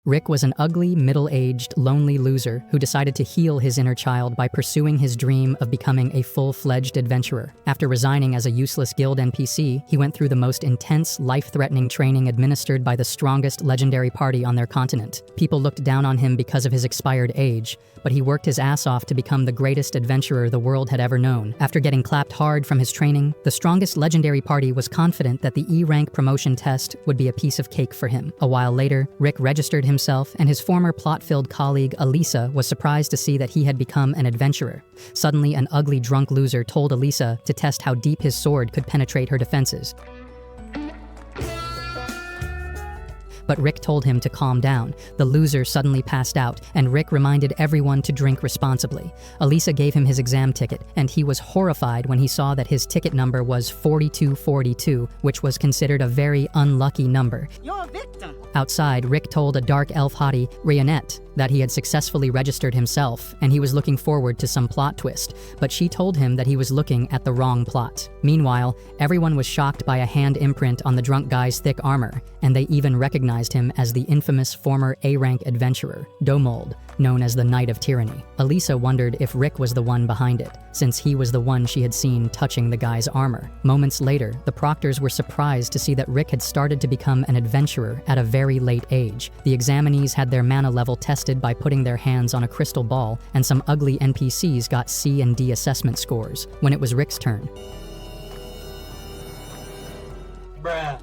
Rick was an ugly, middle-aged, lonely loser who decided to heal his inner child by pursuing his dream of becoming a full-fledged adventurer. After resigning as a useless guild NPC, he went through the most intense, life-threatening training administered by the strongest legendary party on their continent. People looked down on him because of his expired age, but he worked his ass off to become the greatest adventurer the world had ever known. After getting clapped hard from his training, the strongest legendary party was confident that the E-rank promotion test would be a piece of cake for him. A while later, Rick registered himself, and his former plot-filled colleague Elisa was surprised to see that he had become an adventurer. Suddenly, an ugly drunk loser told Elisa to test how deep his sword could penetrate her defenses. But Rick told him to calm down. The loser suddenly passed out, and Rick reminded everyone to drink responsibly. Elisa gave him his exam ticket, and he was horrified when he saw that his ticket number was 4242, which was considered a very unlucky number. You're a victim. Outside, Rick told a dark elf hottie, Rionette, that he had successfully registered himself, and he was looking forward to some plot twist, but she told him that he was looking at the wrong plot. Meanwhile, everyone was shocked by a hand imprint on the drunk guy's thick armor, and they even recognized him as the infamous former A-rank adventurer, Domold, known as the Knight of Tyranny. Elisa wondered if Rick was the one behind it, since he was the one she had seen touching the guy's armor. Moments later, the proctors were surprised to see that Rick had started to become an adventurer at a very late age. The examinees had their mana level tested by putting their hands on a crystal ball, and some ugly NPCs got C and D assessment scores. When it was Rick's turn, Bruh.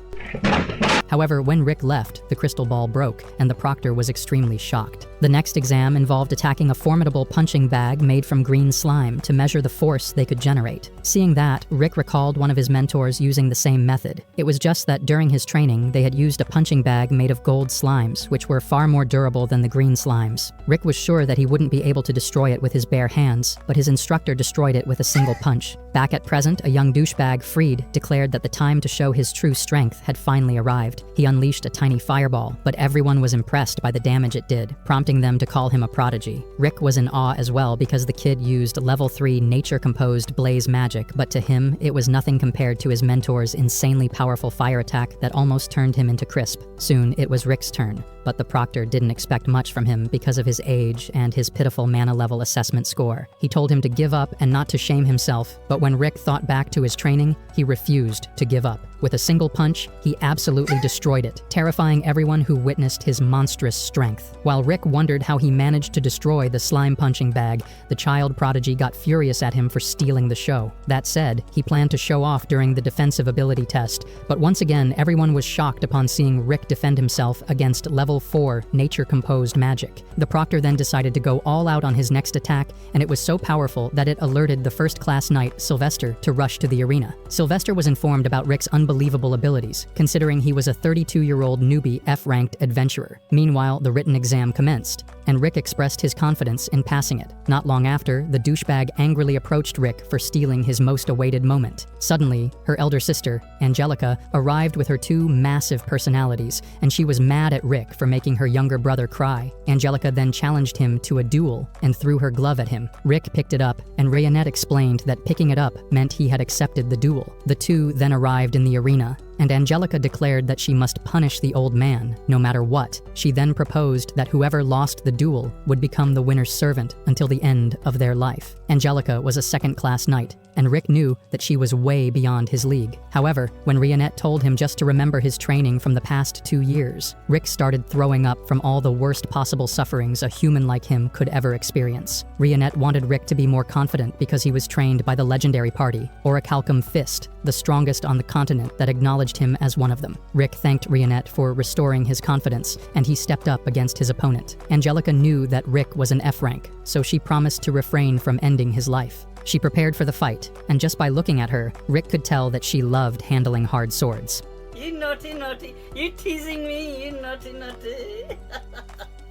However, when Rick left, the crystal ball broke, and the proctor was extremely shocked. The next exam involved attacking a formidable punching bag made from green slime to measure the force they could generate. Seeing that, Rick recalled one of his mentors using the same method. It was just that during his training, they had used a punching bag made of gold slimes, which were far more durable than the green slimes. Rick was sure that he wouldn't be able to destroy it with his bare hands, but his instructor destroyed it with a single punch. Back at present, a young douchebag, Freed, declared that the time to show his true strength had finally arrived. He unleashed a tiny fireball, but everyone was impressed by the damage it did, prompting them to call him a prodigy. Rick was in awe as well because the kid used level 3 nature-composed blaze magic, but to him, it was nothing compared to his mentor's insanely powerful fire attack that almost turned him into crisp. Soon, it was Rick's turn, but the proctor didn't expect much from him because of his age and his pitiful mana level assessment score. He told him to give up and not to shame himself, but when Rick thought back to his training, he refused to give up. With a single punch, he absolutely destroyed it, terrifying everyone who witnessed his monstrous strength. While Rick wondered how he managed to destroy the slime punching bag, the child prodigy got furious at him for stealing the show. That said, he planned to show off during the defensive ability test, but once again, everyone was shocked upon seeing Rick defend himself against level 4 nature-composed magic. The proctor then decided to go all out on his next attack, and it was so powerful that it alerted the first-class knight, Sylvester, to rush to the arena. Sylvester was informed about Rick's unbelievable abilities, considering he was a 32-year-old newbie F-ranked adventurer. Meanwhile, the written exam commenced, and Rick expressed his confidence in passing it. Not long after, the douchebag angrily approached Rick for stealing his most awaited moment. Suddenly, her elder sister, Angelica, arrived with her 2 massive personalities, and she was mad at Rick for making her younger brother cry. Angelica then challenged him to a duel and threw her glove at him. Rick picked it up, and Rionette explained that picking it up meant he had accepted the duel. The two then arrived in the arena, and Angelica declared that she must punish the old man, no matter what. She then proposed that whoever lost the duel would become the winner's servant until the end of their life. Angelica was a second-class knight, and Rick knew that she was way beyond his league. However, when Rionette told him just to remember his training from the past 2 years, Rick started throwing up from all the worst possible sufferings a human like him could ever experience. Rionette wanted Rick to be more confident because he was trained by the legendary party, Orichalcum Fist, the strongest on the continent that acknowledged him as one of them. Rick thanked Rionette for restoring his confidence, and he stepped up against his opponent. Angelica knew that Rick was an F-rank, so she promised to refrain from ending his life. She prepared for the fight, and just by looking at her, Rick could tell that she loved handling hard swords. You naughty, naughty. You teasing me, you naughty, naughty.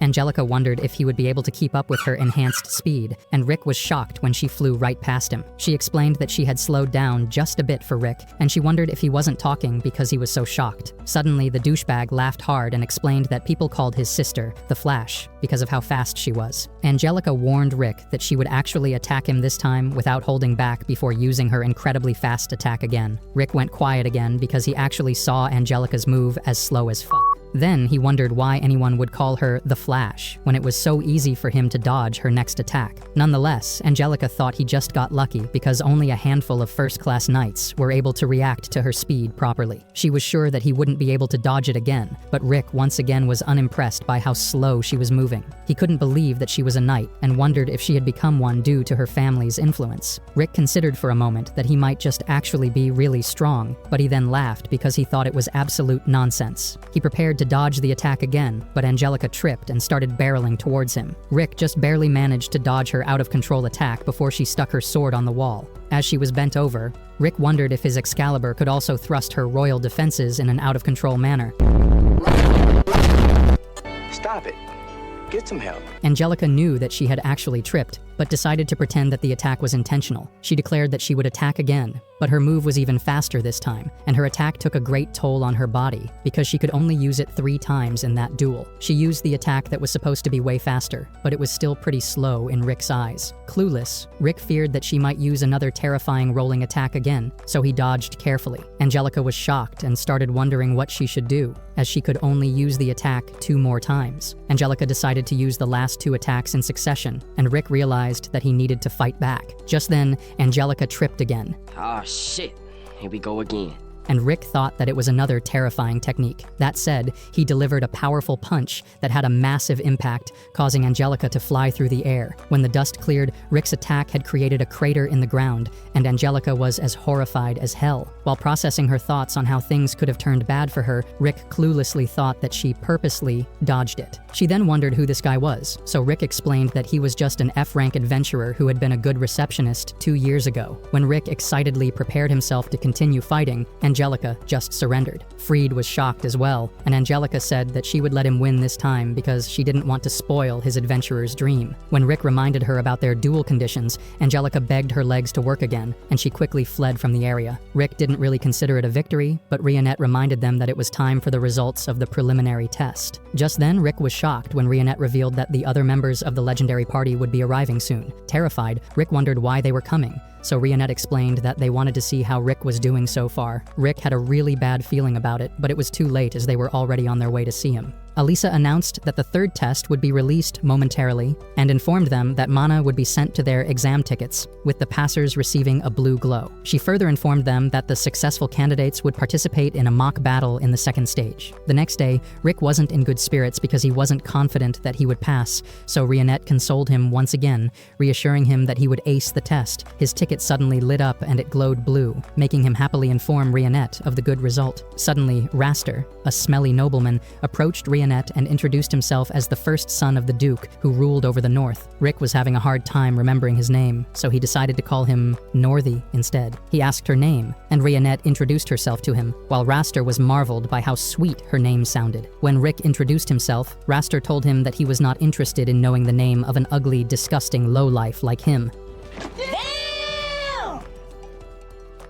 Angelica wondered if he would be able to keep up with her enhanced speed, and Rick was shocked when she flew right past him. She explained that she had slowed down just a bit for Rick, and she wondered if he wasn't talking because he was so shocked. Suddenly, the douchebag laughed hard and explained that people called his sister the Flash because of how fast she was. Angelica warned Rick that she would actually attack him this time without holding back before using her incredibly fast attack again. Rick went quiet again because he actually saw Angelica's move as slow as fuck. Then he wondered why anyone would call her the Flash when it was so easy for him to dodge her next attack. Nonetheless, Angelica thought he just got lucky because only a handful of first-class knights were able to react to her speed properly. She was sure that he wouldn't be able to dodge it again, but Rick once again was unimpressed by how slow she was moving. He couldn't believe that she was a knight and wondered if she had become one due to her family's influence. Rick considered for a moment that he might just actually be really strong, but he then laughed because he thought it was absolute nonsense. He prepared to dodge the attack again, but Angelica tripped and started barreling towards him. Rick just barely managed to dodge her out-of-control attack before she stuck her sword on the wall. As she was bent over, Rick wondered if his Excalibur could also thrust her royal defenses in an out-of-control manner. Stop it. Get some help. Angelica knew that she had actually tripped, but decided to pretend that the attack was intentional. She declared that she would attack again, but her move was even faster this time, and her attack took a great toll on her body because she could only use it 3 times in that duel. She used the attack that was supposed to be way faster, but it was still pretty slow in Rick's eyes. Clueless, Rick feared that she might use another terrifying rolling attack again, so he dodged carefully. Angelica was shocked and started wondering what she should do, as she could only use the attack 2 more times. Angelica decided to use the last 2 attacks in succession, and Rick realized that he needed to fight back. Just then, Angelica tripped again. Ah, shit. Here we go again. And Rick thought that it was another terrifying technique. That said, he delivered a powerful punch that had a massive impact, causing Angelica to fly through the air. When the dust cleared, Rick's attack had created a crater in the ground, and Angelica was as horrified as hell. While processing her thoughts on how things could have turned bad for her, Rick cluelessly thought that she purposely dodged it. She then wondered who this guy was, so Rick explained that he was just an F-rank adventurer who had been a good receptionist 2 years ago. When Rick excitedly prepared himself to continue fighting, Angelica just surrendered. Freed was shocked as well, and Angelica said that she would let him win this time because she didn't want to spoil his adventurer's dream. When Rick reminded her about their duel conditions, Angelica begged her legs to work again, and she quickly fled from the area. Rick didn't really consider it a victory, but Rionette reminded them that it was time for the results of the preliminary test. Just then, Rick was shocked when Rionette revealed that the other members of the legendary party would be arriving soon. Terrified, Rick wondered why they were coming, so Rionette explained that they wanted to see how Rick was doing so far. Rick had a really bad feeling about it, but it was too late as they were already on their way to see him. Alisa announced that the 3rd test would be released momentarily and informed them that mana would be sent to their exam tickets, with the passers receiving a blue glow. She further informed them that the successful candidates would participate in a mock battle in the 2nd stage. The next day, Rick wasn't in good spirits because he wasn't confident that he would pass, so Rionette consoled him once again, reassuring him that he would ace the test. His ticket suddenly lit up and it glowed blue, making him happily inform Rionette of the good result. Suddenly, Raster, a smelly nobleman, approached Rionette and introduced himself as the first son of the Duke who ruled over the North. Rick was having a hard time remembering his name, so he decided to call him Northy instead. He asked her name, and Rionette introduced herself to him, while Raster was marveled by how sweet her name sounded. When Rick introduced himself, Raster told him that he was not interested in knowing the name of an ugly, disgusting lowlife like him.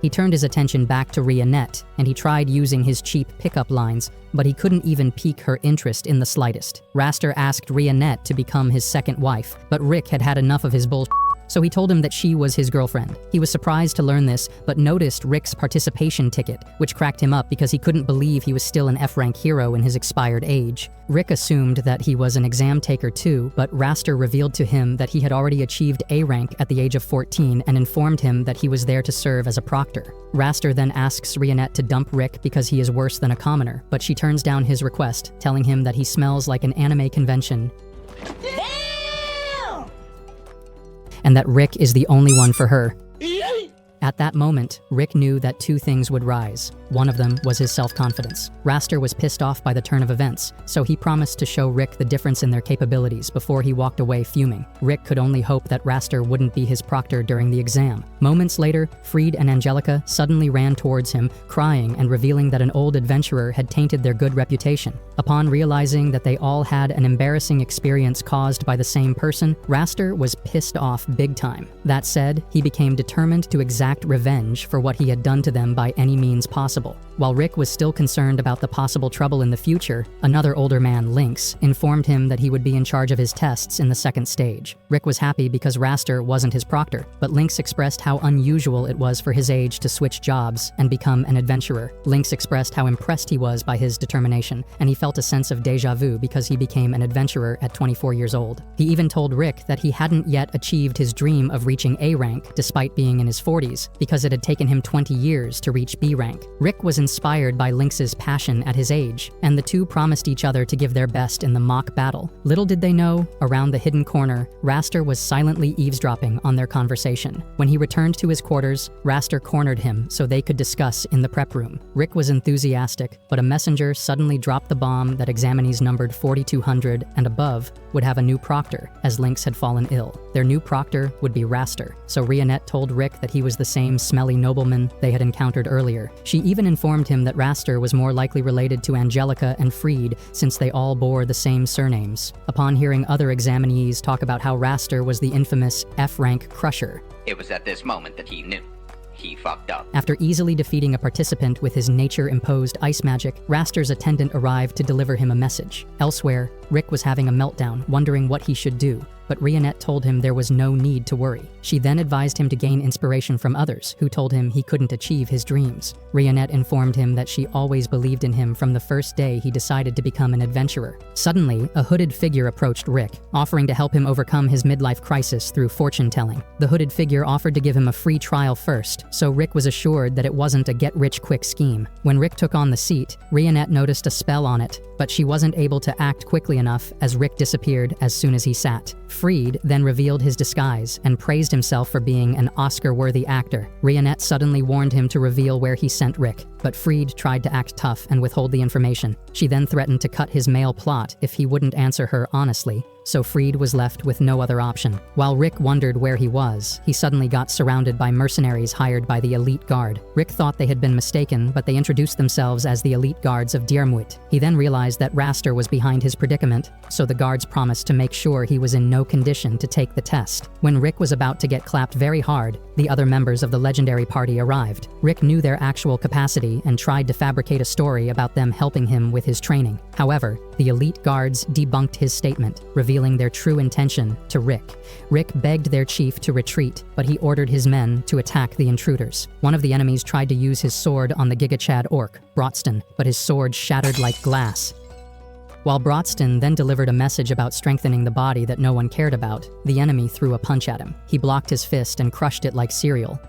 He turned his attention back to Rionette, and he tried using his cheap pickup lines, but he couldn't even pique her interest in the slightest. Raster asked Rionette to become his 2nd wife, but Rick had had enough of his bullshit, so he told him that she was his girlfriend. He was surprised to learn this, but noticed Rick's participation ticket, which cracked him up because he couldn't believe he was still an F-rank hero in his expired age. Rick assumed that he was an exam taker too, but Raster revealed to him that he had already achieved A rank at the age of 14 and informed him that he was there to serve as a proctor. Raster then asks Rionette to dump Rick because he is worse than a commoner, but she turns down his request, telling him that he smells like an anime convention and that Rick is the only one for her. At that moment, Rick knew that 2 things would rise. One of them was his self-confidence. Raster was pissed off by the turn of events, so he promised to show Rick the difference in their capabilities before he walked away fuming. Rick could only hope that Raster wouldn't be his proctor during the exam. Moments later, Freed and Angelica suddenly ran towards him, crying and revealing that an old adventurer had tainted their good reputation. Upon realizing that they all had an embarrassing experience caused by the same person, Raster was pissed off big time. That said, he became determined to exact exact revenge for what he had done to them by any means possible. While Rick was still concerned about the possible trouble in the future, another older man, Lynx, informed him that he would be in charge of his tests in the second stage. Rick was happy because Raster wasn't his proctor, but Lynx expressed how unusual it was for his age to switch jobs and become an adventurer. Lynx expressed how impressed he was by his determination, and he felt a sense of déjà vu because he became an adventurer at 24 years old. He even told Rick that he hadn't yet achieved his dream of reaching A rank despite being in his 40s, because it had taken him 20 years to reach B rank. Rick was inspired by Lynx's passion at his age, and the two promised each other to give their best in the mock battle. Little did they know, around the hidden corner, Raster was silently eavesdropping on their conversation. When he returned to his quarters, Raster cornered him so they could discuss in the prep room. Rick was enthusiastic, but a messenger suddenly dropped the bomb that examinees numbered 4200 and above would have a new proctor, as Lynx had fallen ill. Their new proctor would be Raster, so Rionette told Rick that he was the same smelly nobleman they had encountered earlier. She even informed him that Raster was more likely related to Angelica and Freed, since they all bore the same surnames. Upon hearing other examinees talk about how Raster was the infamous F-rank crusher, it was at this moment that he knew. He fucked up. After easily defeating a participant with his nature-imposed ice magic, Raster's attendant arrived to deliver him a message. Elsewhere, Rick was having a meltdown, wondering what he should do, but Rionette told him there was no need to worry. She then advised him to gain inspiration from others, who told him he couldn't achieve his dreams. Rionette informed him that she always believed in him from the first day he decided to become an adventurer. Suddenly, a hooded figure approached Rick, offering to help him overcome his midlife crisis through fortune-telling. The hooded figure offered to give him a free trial first, so Rick was assured that it wasn't a get-rich-quick scheme. When Rick took on the seat, Rionette noticed a spell on it, but she wasn't able to act quickly enough as Rick disappeared as soon as he sat. Freed then revealed his disguise and praised himself for being an Oscar-worthy actor. Rionette suddenly warned him to reveal where he sent Rick, but Freed tried to act tough and withhold the information. She then threatened to cut his mail plot if he wouldn't answer her honestly, so Freed was left with no other option. While Rick wondered where he was, he suddenly got surrounded by mercenaries hired by the elite guard. Rick thought they had been mistaken, but they introduced themselves as the elite guards of Diermuit. He then realized that Raster was behind his predicament, so the guards promised to make sure he was in no condition to take the test. When Rick was about to get clapped very hard, the other members of the legendary party arrived. Rick knew their actual capacity and tried to fabricate a story about them helping him with his training. However, the elite guards debunked his statement, revealing their true intention to Rick. Rick begged their chief to retreat, but he ordered his men to attack the intruders. One of the enemies tried to use his sword on the Gigachad orc, Brotston, but his sword shattered like glass. While Brotston then delivered a message about strengthening the body that no one cared about, the enemy threw a punch at him. He blocked his fist and crushed it like cereal,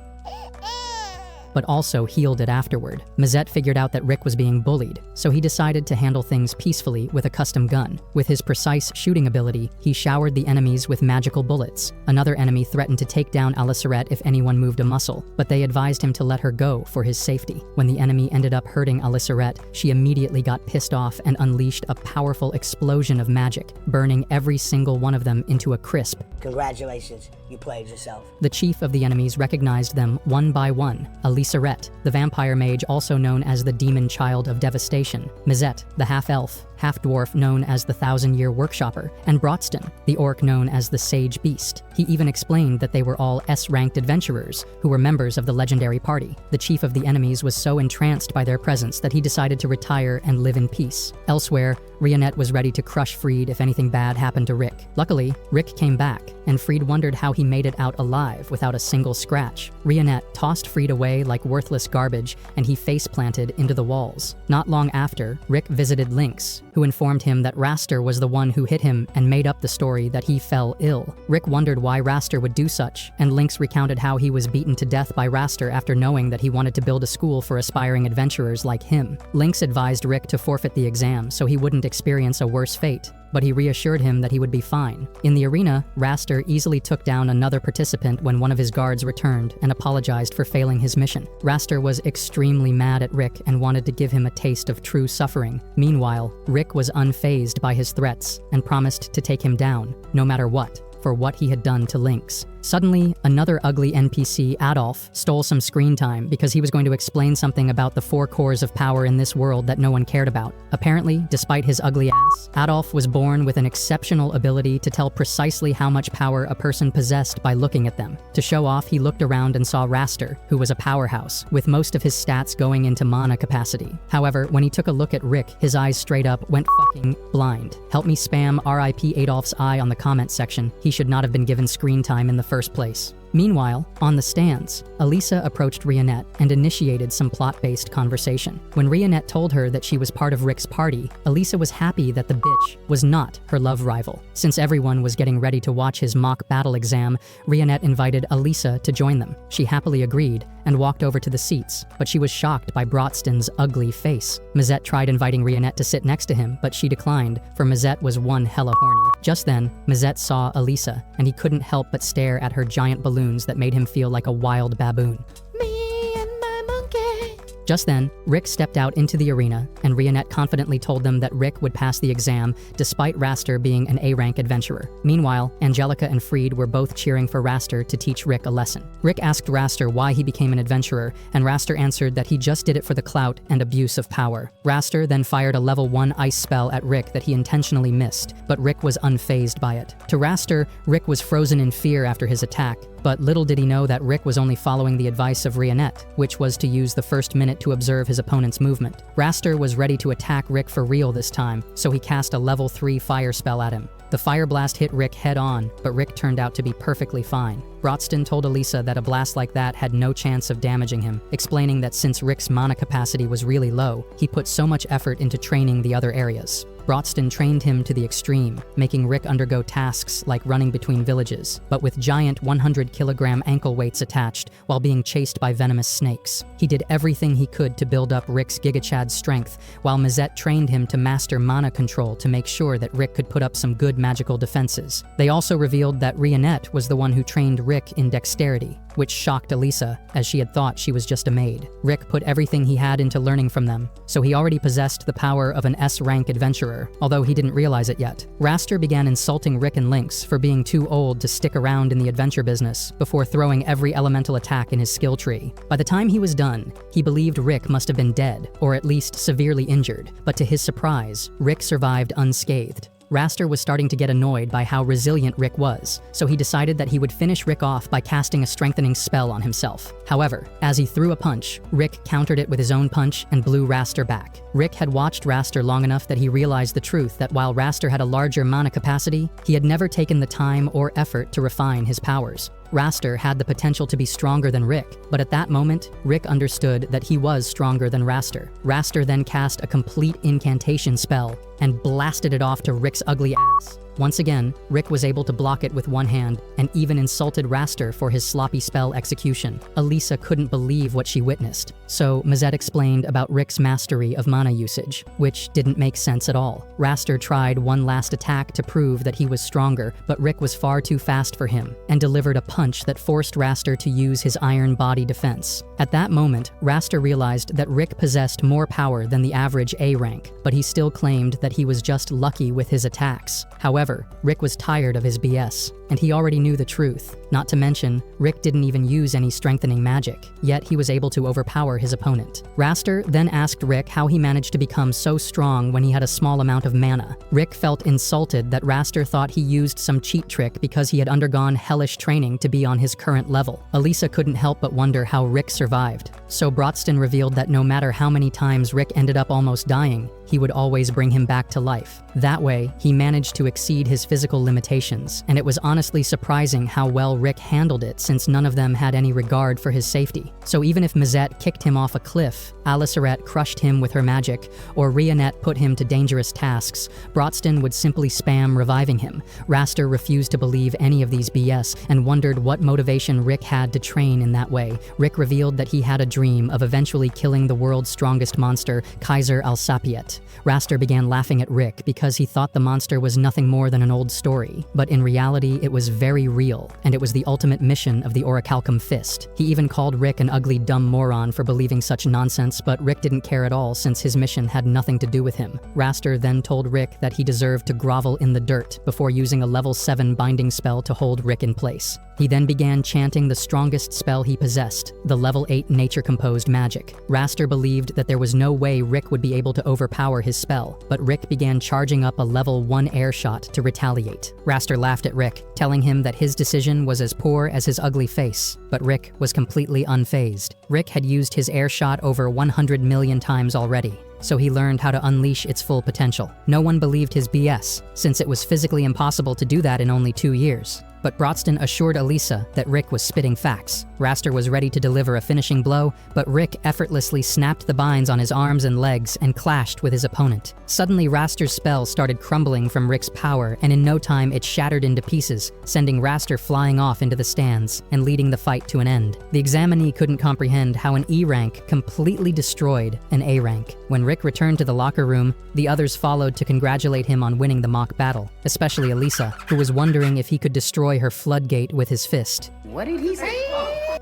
but also healed it afterward. Mazette figured out that Rick was being bullied, so he decided to handle things peacefully with a custom gun. With his precise shooting ability, he showered the enemies with magical bullets. Another enemy threatened to take down Aliceret if anyone moved a muscle, but they advised him to let her go for his safety. When the enemy ended up hurting Aliceret, she immediately got pissed off and unleashed a powerful explosion of magic, burning every single one of them into a crisp. Congratulations, you played yourself. The chief of the enemies recognized them one by one. Aliceret, the vampire mage also known as the demon child of devastation, Mazette, the half-elf, half-dwarf known as the Thousand-Year Workshopper, and Brotston, the orc known as the Sage Beast. He even explained that they were all S-ranked adventurers who were members of the legendary party. The chief of the enemies was so entranced by their presence that he decided to retire and live in peace. Elsewhere, Rionette was ready to crush Freed if anything bad happened to Rick. Luckily, Rick came back, and Freed wondered how he made it out alive without a single scratch. Rionette tossed Freed away like worthless garbage, and he face-planted into the walls. Not long after, Rick visited Lynx, who informed him that Raster was the one who hit him and made up the story that he fell ill. Rick wondered why Raster would do such, and Lynx recounted how he was beaten to death by Raster after knowing that he wanted to build a school for aspiring adventurers like him. Lynx advised Rick to forfeit the exam so he wouldn't experience a worse fate, but he reassured him that he would be fine. In the arena, Raster easily took down another participant when one of his guards returned and apologized for failing his mission. Raster was extremely mad at Rick and wanted to give him a taste of true suffering. Meanwhile, Rick was unfazed by his threats and promised to take him down, no matter what, for what he had done to Lynx. Suddenly, another ugly NPC, Adolf, stole some screen time because he was going to explain something about the 4 cores of power in this world that no one cared about. Apparently, despite his ugly ass, Adolf was born with an exceptional ability to tell precisely how much power a person possessed by looking at them. To show off, he looked around and saw Raster, who was a powerhouse, with most of his stats going into mana capacity. However, when he took a look at Rick, his eyes straight up went fucking blind. Help me spam RIP Adolf's eye on the comment section. He should not have been given screen time in the first place. Meanwhile, on the stands, Elisa approached Rionette and initiated some plot-based conversation. When Rionette told her that she was part of Rick's party, Elisa was happy that the bitch was not her love rival. Since everyone was getting ready to watch his mock battle exam, Rionette invited Elisa to join them. She happily agreed and walked over to the seats, but she was shocked by Brotston's ugly face. Mazette tried inviting Rionette to sit next to him, but she declined, for Mazette was one hella horny. Just then, Mazette saw Elisa, and he couldn't help but stare at her giant balloons that made him feel like a wild baboon. Me and my monkey. Just then, Rick stepped out into the arena, and Rionette confidently told them that Rick would pass the exam despite Raster being an A-rank adventurer. Meanwhile, Angelica and Freed were both cheering for Raster to teach Rick a lesson. Rick asked Raster why he became an adventurer, and Raster answered that he just did it for the clout and abuse of power. Raster then fired a level 1 ice spell at Rick that he intentionally missed, but Rick was unfazed by it. To Raster, Rick was frozen in fear after his attack, but little did he know that Rick was only following the advice of Rionette, which was to use the first minute to observe his opponent's movement. Raster was ready to attack Rick for real this time, so he cast a level 3 fire spell at him. The fire blast hit Rick head on, but Rick turned out to be perfectly fine. Brotston told Elisa that a blast like that had no chance of damaging him, explaining that since Rick's mana capacity was really low, he put so much effort into training the other areas. Brotston trained him to the extreme, making Rick undergo tasks like running between villages, but with giant 100-kilogram ankle weights attached while being chased by venomous snakes. He did everything he could to build up Rick's Gigachad strength, while Mazette trained him to master mana control to make sure that Rick could put up some good magical defenses. They also revealed that Rionette was the one who trained Rick in dexterity, which shocked Elisa, as she had thought she was just a maid. Rick put everything he had into learning from them, so he already possessed the power of an S-rank adventurer, although he didn't realize it yet. Raster began insulting Rick and Lynx for being too old to stick around in the adventure business, before throwing every elemental attack in his skill tree. By the time he was done, he believed Rick must have been dead, or at least severely injured, but to his surprise, Rick survived unscathed. Raster was starting to get annoyed by how resilient Rick was, so he decided that he would finish Rick off by casting a strengthening spell on himself. However, as he threw a punch, Rick countered it with his own punch and blew Raster back. Rick had watched Raster long enough that he realized the truth that while Raster had a larger mana capacity, he had never taken the time or effort to refine his powers. Raster had the potential to be stronger than Rick, but at that moment, Rick understood that he was stronger than Raster. Raster then cast a complete incantation spell and blasted it off to Rick's ugly ass. Once again, Rick was able to block it with one hand and even insulted Raster for his sloppy spell execution. Elisa couldn't believe what she witnessed, so Mazette explained about Rick's mastery of mana usage, which didn't make sense at all. Raster tried one last attack to prove that he was stronger, but Rick was far too fast for him and delivered a punch that forced Raster to use his iron body defense. At that moment, Raster realized that Rick possessed more power than the average A rank, but he still claimed that he was just lucky with his attacks. However, Rick was tired of his BS, and he already knew the truth. Not to mention, Rick didn't even use any strengthening magic, yet he was able to overpower his opponent. Raster then asked Rick how he managed to become so strong when he had a small amount of mana. Rick felt insulted that Raster thought he used some cheat trick because he had undergone hellish training to be on his current level. Elisa couldn't help but wonder how Rick survived, so Brotston revealed that no matter how many times Rick ended up almost dying, he would always bring him back to life. That way, he managed to exceed his physical limitations, and it was honestly surprising how well Rick handled it since none of them had any regard for his safety. So even if Mazette kicked him off a cliff, Aliceret crushed him with her magic, or Rionette put him to dangerous tasks, Brotston would simply spam reviving him. Raster refused to believe any of these BS and wondered what motivation Rick had to train in that way. Rick revealed that he had a dream of eventually killing the world's strongest monster, Kaiser Alsapiet. Raster began laughing at Rick because he thought the monster was nothing more than an old story, but in reality it was very real, and it was the ultimate mission of the Orichalcum Fist. He even called Rick an ugly dumb moron for believing such nonsense, but Rick didn't care at all since his mission had nothing to do with him. Raster then told Rick that he deserved to grovel in the dirt before using a level 7 binding spell to hold Rick in place. He then began chanting the strongest spell he possessed, the level 8 nature-composed magic. Raster believed that there was no way Rick would be able to overpower his spell, but Rick began charging up a level 1 air shot to retaliate. Raster laughed at Rick, telling him that his decision was as poor as his ugly face, but Rick was completely unfazed. Rick had used his air shot over 100 million times already, so he learned how to unleash its full potential. No one believed his BS, since it was physically impossible to do that in only 2 years. But Brodston assured Elisa that Rick was spitting facts. Raster was ready to deliver a finishing blow, but Rick effortlessly snapped the binds on his arms and legs and clashed with his opponent. Suddenly, Raster's spell started crumbling from Rick's power, and in no time it shattered into pieces, sending Raster flying off into the stands and leading the fight to an end. The examinee couldn't comprehend how an E rank completely destroyed an A rank. When Rick returned to the locker room, the others followed to congratulate him on winning the mock battle, especially Elisa, who was wondering if he could destroy her floodgate with his fist. What did he say?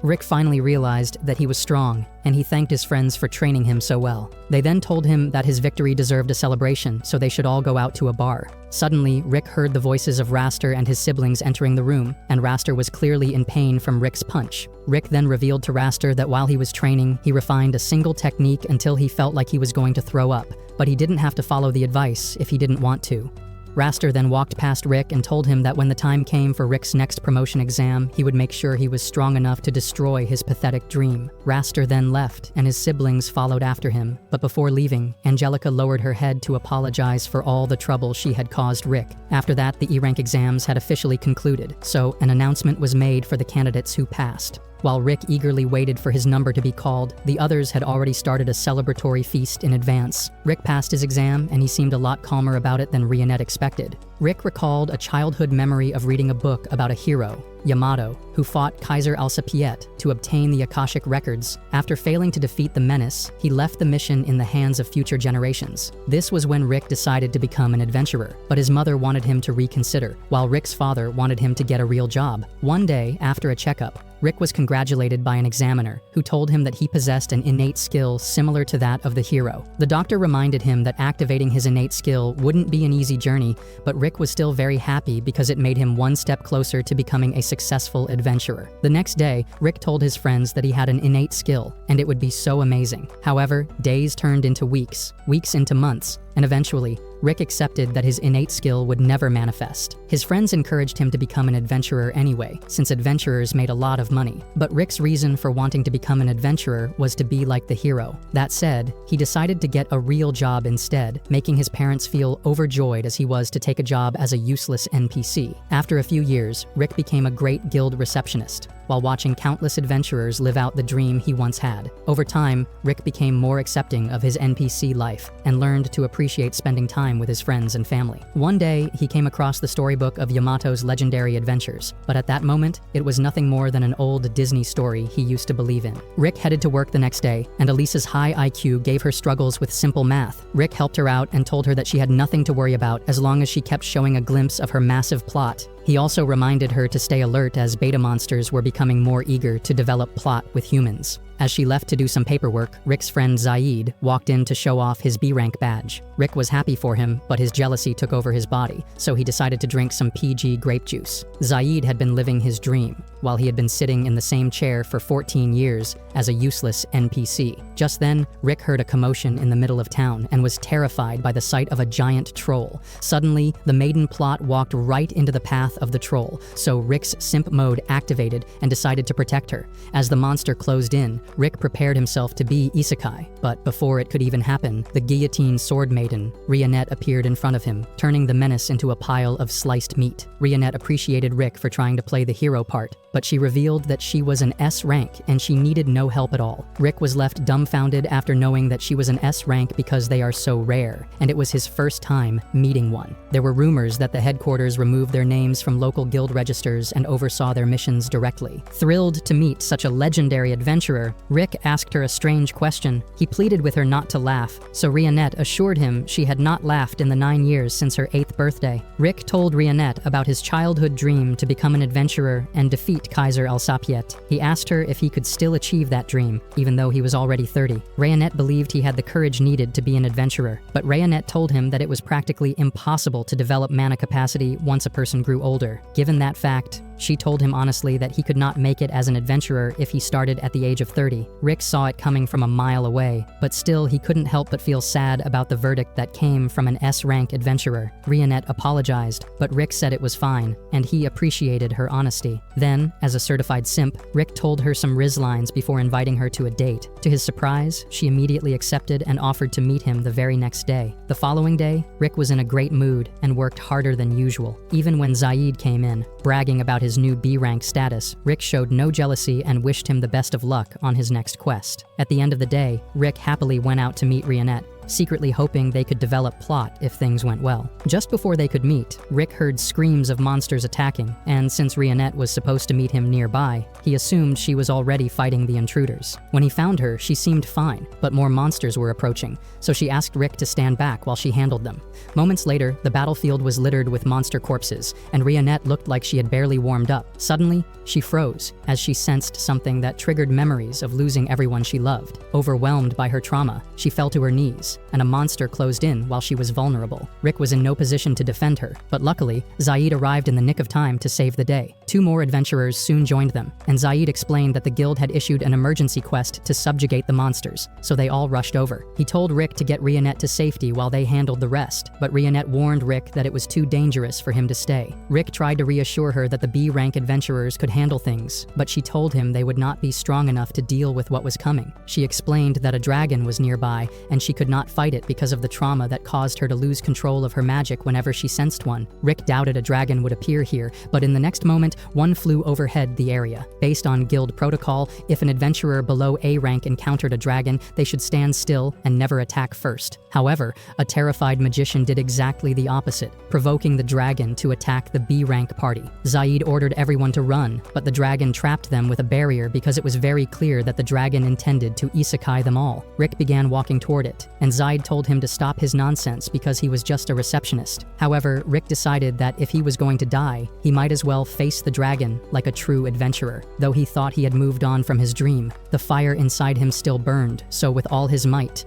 Rick finally realized that he was strong, and he thanked his friends for training him so well. They then told him that his victory deserved a celebration, so they should all go out to a bar. Suddenly, Rick heard the voices of Raster and his siblings entering the room, and Raster was clearly in pain from Rick's punch. Rick then revealed to Raster that while he was training, he refined a single technique until he felt like he was going to throw up, but he didn't have to follow the advice if he didn't want to. Raster then walked past Rick and told him that when the time came for Rick's next promotion exam, he would make sure he was strong enough to destroy his pathetic dream. Raster then left, and his siblings followed after him. But before leaving, Angelica lowered her head to apologize for all the trouble she had caused Rick. After that, the E-rank exams had officially concluded, so an announcement was made for the candidates who passed. While Rick eagerly waited for his number to be called, the others had already started a celebratory feast in advance. Rick passed his exam, and he seemed a lot calmer about it than Rionette expected. Rick recalled a childhood memory of reading a book about a hero, Yamato, who fought Kaiser Alsapiet to obtain the Akashic records. After failing to defeat the menace, he left the mission in the hands of future generations. This was when Rick decided to become an adventurer, but his mother wanted him to reconsider, while Rick's father wanted him to get a real job. One day, after a checkup, Rick was congratulated by an examiner who told him that he possessed an innate skill similar to that of the hero. The doctor reminded him that activating his innate skill wouldn't be an easy journey, but Rick was still very happy because it made him one step closer to becoming a successful adventurer. The next day, Rick told his friends that he had an innate skill, and it would be so amazing. However, days turned into weeks, weeks into months, and eventually, Rick accepted that his innate skill would never manifest. His friends encouraged him to become an adventurer anyway, since adventurers made a lot of money. But Rick's reason for wanting to become an adventurer was to be like the hero. That said, he decided to get a real job instead, making his parents feel overjoyed as he was to take a job as a useless NPC. After a few years, Rick became a great guild receptionist, while watching countless adventurers live out the dream he once had. Over time, Rick became more accepting of his NPC life and learned to appreciate spending time with his friends and family. One day, he came across the storybook of Yamato's legendary adventures, but at that moment, it was nothing more than an old Disney story he used to believe in. Rick headed to work the next day, and Elisa's high IQ gave her struggles with simple math. Rick helped her out and told her that she had nothing to worry about as long as she kept showing a glimpse of her massive plot. He also reminded her to stay alert as beta monsters were becoming more eager to develop plot with humans. As she left to do some paperwork, Rick's friend Zaid walked in to show off his B-rank badge. Rick was happy for him, but his jealousy took over his body, so he decided to drink some PG grape juice. Zaid had been living his dream, while he had been sitting in the same chair for 14 years as a useless NPC. Just then, Rick heard a commotion in the middle of town and was terrified by the sight of a giant troll. Suddenly, the maiden plot walked right into the path of the troll, so Rick's simp mode activated and decided to protect her. As the monster closed in, Rick prepared himself to be isekai, but before it could even happen, the guillotine sword maiden, Rionette, appeared in front of him, turning the menace into a pile of sliced meat. Rionette appreciated Rick for trying to play the hero part, but she revealed that she was an S rank and she needed no help at all. Rick was left dumbfounded after knowing that she was an S rank because they are so rare, and it was his first time meeting one. There were rumors that the headquarters removed their names from local guild registers and oversaw their missions directly. Thrilled to meet such a legendary adventurer, Rick asked her a strange question. He pleaded with her not to laugh, so Rionette assured him she had not laughed in the 9 years since her 8th birthday. Rick told Rionette about his childhood dream to become an adventurer and defeat Kaiser Alsapiet. He asked her if he could still achieve that dream, even though he was already 30. Rionette believed he had the courage needed to be an adventurer, but Rionette told him that it was practically impossible to develop mana capacity once a person grew older. Given that fact, She told him honestly that he could not make it as an adventurer if he started at the age of 30. Rick saw it coming from a mile away, but still he couldn't help but feel sad about the verdict that came from an S-rank adventurer. Rionette apologized, but Rick said it was fine, and he appreciated her honesty. Then, as a certified simp, Rick told her some Riz lines before inviting her to a date. To his surprise, she immediately accepted and offered to meet him the very next day. The following day, Rick was in a great mood and worked harder than usual. Even when Zaid came in, bragging about his new B-rank status, Rick showed no jealousy and wished him the best of luck on his next quest. At the end of the day, Rick happily went out to meet Rionette, secretly hoping they could develop plot if things went well. Just before they could meet, Rick heard screams of monsters attacking, and since Rionette was supposed to meet him nearby, he assumed she was already fighting the intruders. When he found her, she seemed fine, but more monsters were approaching, so she asked Rick to stand back while she handled them. Moments later, the battlefield was littered with monster corpses, and Rionette looked like she had barely warmed up. Suddenly, she froze as she sensed something that triggered memories of losing everyone she loved. Overwhelmed by her trauma, she fell to her knees, and a monster closed in while she was vulnerable. Rick was in no position to defend her, but luckily, Zaid arrived in the nick of time to save the day. 2 more adventurers soon joined them, and Zaid explained that the guild had issued an emergency quest to subjugate the monsters, so they all rushed over. He told Rick to get Rionette to safety while they handled the rest, but Rionette warned Rick that it was too dangerous for him to stay. Rick tried to reassure her that the B-rank adventurers could handle things, but she told him they would not be strong enough to deal with what was coming. She explained that a dragon was nearby, and she could not fight it because of the trauma that caused her to lose control of her magic whenever she sensed one. Rick doubted a dragon would appear here, but in the next moment, one flew overhead the area. Based on guild protocol, if an adventurer below A rank encountered a dragon, they should stand still and never attack first. However, a terrified magician did exactly the opposite, provoking the dragon to attack the B-rank party. Zaid ordered everyone to run, but the dragon trapped them with a barrier because it was very clear that the dragon intended to isekai them all. Rick began walking toward it, and Zaid told him to stop his nonsense because he was just a receptionist. However, Rick decided that if he was going to die, he might as well face the dragon like a true adventurer. Though he thought he had moved on from his dream, the fire inside him still burned, so with all his might,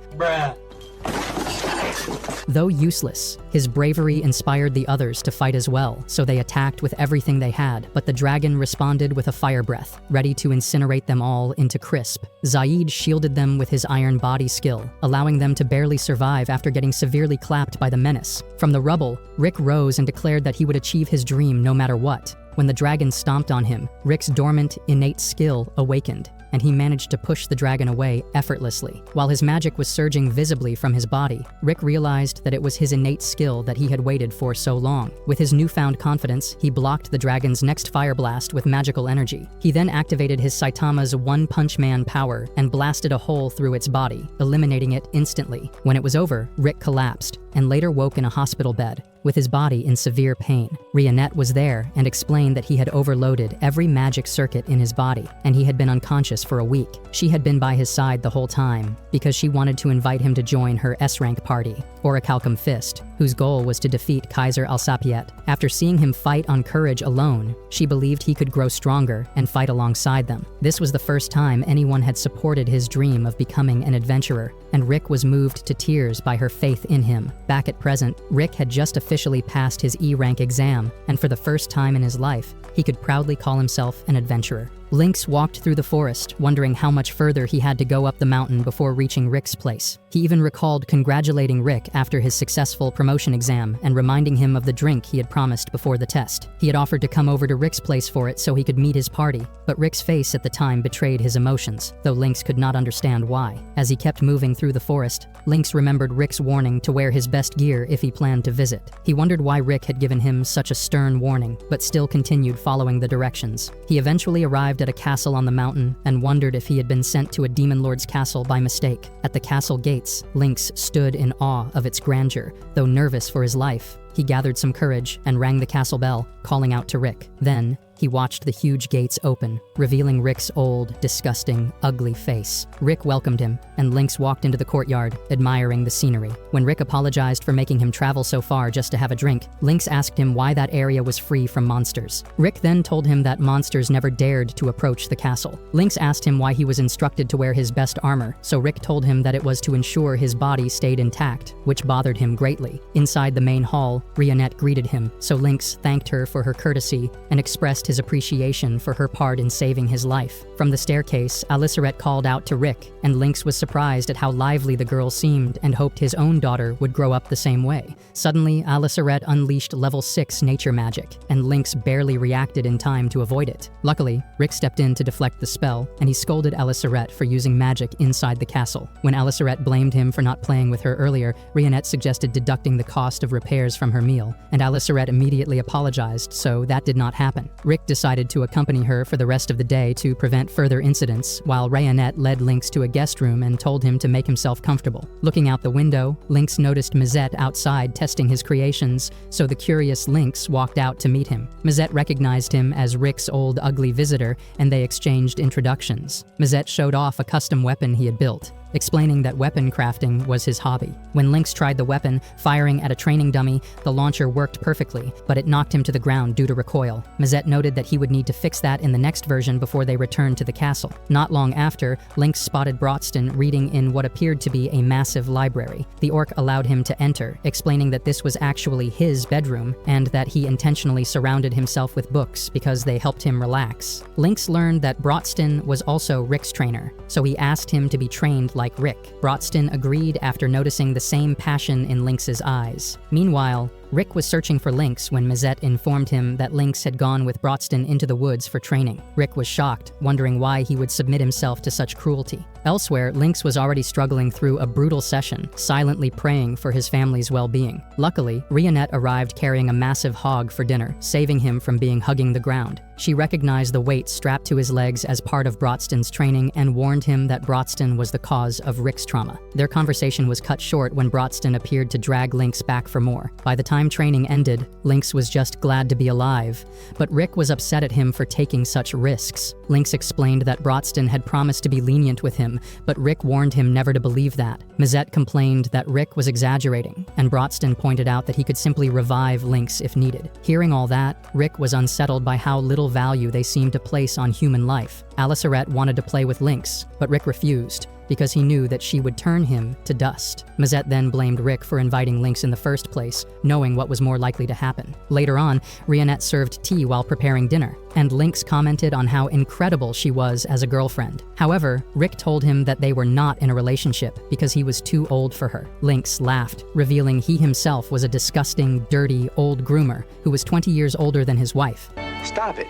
though useless, his bravery inspired the others to fight as well, so they attacked with everything they had, but the dragon responded with a fire breath, ready to incinerate them all into crisp. Zaid shielded them with his iron body skill, allowing them to barely survive after getting severely clapped by the menace. From the rubble, Rick rose and declared that he would achieve his dream no matter what. When the dragon stomped on him, Rick's dormant, innate skill awakened, and he managed to push the dragon away effortlessly. While his magic was surging visibly from his body, Rick realized that it was his innate skill that he had waited for so long. With his newfound confidence, he blocked the dragon's next fire blast with magical energy. He then activated his Saitama's One-Punch Man power and blasted a hole through its body, eliminating it instantly. When it was over, Rick collapsed and later woke in a hospital bed, with his body in severe pain. Rionette was there and explained that he had overloaded every magic circuit in his body, and he had been unconscious for a week. She had been by his side the whole time, because she wanted to invite him to join her S-rank party, Orichalcum Fist, whose goal was to defeat Kaiser Alsapiet. After seeing him fight on courage alone, she believed he could grow stronger and fight alongside them. This was the first time anyone had supported his dream of becoming an adventurer, and Rick was moved to tears by her faith in him. Back at present, Rick had just officially passed his E-rank exam, and for the first time in his life, he could proudly call himself an adventurer. Lynx walked through the forest, wondering how much further he had to go up the mountain before reaching Rick's place. He even recalled congratulating Rick after his successful promotion exam and reminding him of the drink he had promised before the test. He had offered to come over to Rick's place for it so he could meet his party, but Rick's face at the time betrayed his emotions, though Lynx could not understand why. As he kept moving through the forest, Lynx remembered Rick's warning to wear his best gear if he planned to visit. He wondered why Rick had given him such a stern warning, but still continued following the directions. He eventually arrived at a castle on the mountain and wondered if he had been sent to a demon lord's castle by mistake. At the castle gates, Lynx stood in awe of its grandeur, though nervous for his life. He gathered some courage and rang the castle bell, calling out to Rick. Then, he watched the huge gates open, revealing Rick's old, disgusting, ugly face. Rick welcomed him, and Lynx walked into the courtyard, admiring the scenery. When Rick apologized for making him travel so far just to have a drink, Lynx asked him why that area was free from monsters. Rick then told him that monsters never dared to approach the castle. Lynx asked him why he was instructed to wear his best armor, so Rick told him that it was to ensure his body stayed intact, which bothered him greatly. Inside the main hall, Rionette greeted him, so Lynx thanked her for her courtesy and expressed his appreciation for her part in saving his life. From the staircase, Aliceret called out to Rick, and Lynx was surprised at how lively the girl seemed and hoped his own daughter would grow up the same way. Suddenly, Aliceret unleashed level 6 nature magic, and Lynx barely reacted in time to avoid it. Luckily, Rick stepped in to deflect the spell, and he scolded Aliceret for using magic inside the castle. When Aliceret blamed him for not playing with her earlier, Rionette suggested deducting the cost of repairs from her meal, and Aliceret immediately apologized, so that did not happen. Rick decided to accompany her for the rest of the day to prevent further incidents, while Rionette led Lynx to a guest room and told him to make himself comfortable. Looking out the window, Lynx noticed Mazette outside testing his creations, so the curious Lynx walked out to meet him. Mazette recognized him as Rick's old ugly visitor, and they exchanged introductions. Mazette showed off a custom weapon he had built, explaining that weapon crafting was his hobby. When Lynx tried the weapon, firing at a training dummy, the launcher worked perfectly, but it knocked him to the ground due to recoil. Mazette noted that he would need to fix that in the next version before they returned to the castle. Not long after, Lynx spotted Brotston reading in what appeared to be a massive library. The orc allowed him to enter, explaining that this was actually his bedroom, and that he intentionally surrounded himself with books because they helped him relax. Lynx learned that Brotston was also Rick's trainer, so he asked him to be trained like Rick. Brotston agreed after noticing the same passion in Lynx's eyes. Meanwhile, Rick was searching for Lynx when Mazette informed him that Lynx had gone with Brotston into the woods for training. Rick was shocked, wondering why he would submit himself to such cruelty. Elsewhere, Lynx was already struggling through a brutal session, silently praying for his family's well-being. Luckily, Rionette arrived carrying a massive hog for dinner, saving him from being hugging the ground. She recognized the weight strapped to his legs as part of Brotston's training and warned him that Brotston was the cause of Rick's trauma. Their conversation was cut short when Brotston appeared to drag Lynx back for more. By the time training ended, Lynx was just glad to be alive, but Rick was upset at him for taking such risks. Lynx explained that Brotston had promised to be lenient with him, but Rick warned him never to believe that. Mazette complained that Rick was exaggerating, and Brotston pointed out that he could simply revive Lynx if needed. Hearing all that, Rick was unsettled by how little value they seemed to place on human life. Aliceret wanted to play with Lynx, but Rick refused, because he knew that she would turn him to dust. Mazette then blamed Rick for inviting Lynx in the first place, knowing what was more likely to happen. Later on, Rionette served tea while preparing dinner, and Lynx commented on how incredible she was as a girlfriend. However, Rick told him that they were not in a relationship because he was too old for her. Lynx laughed, revealing he himself was a disgusting, dirty, old groomer who was 20 years older than his wife. Stop it.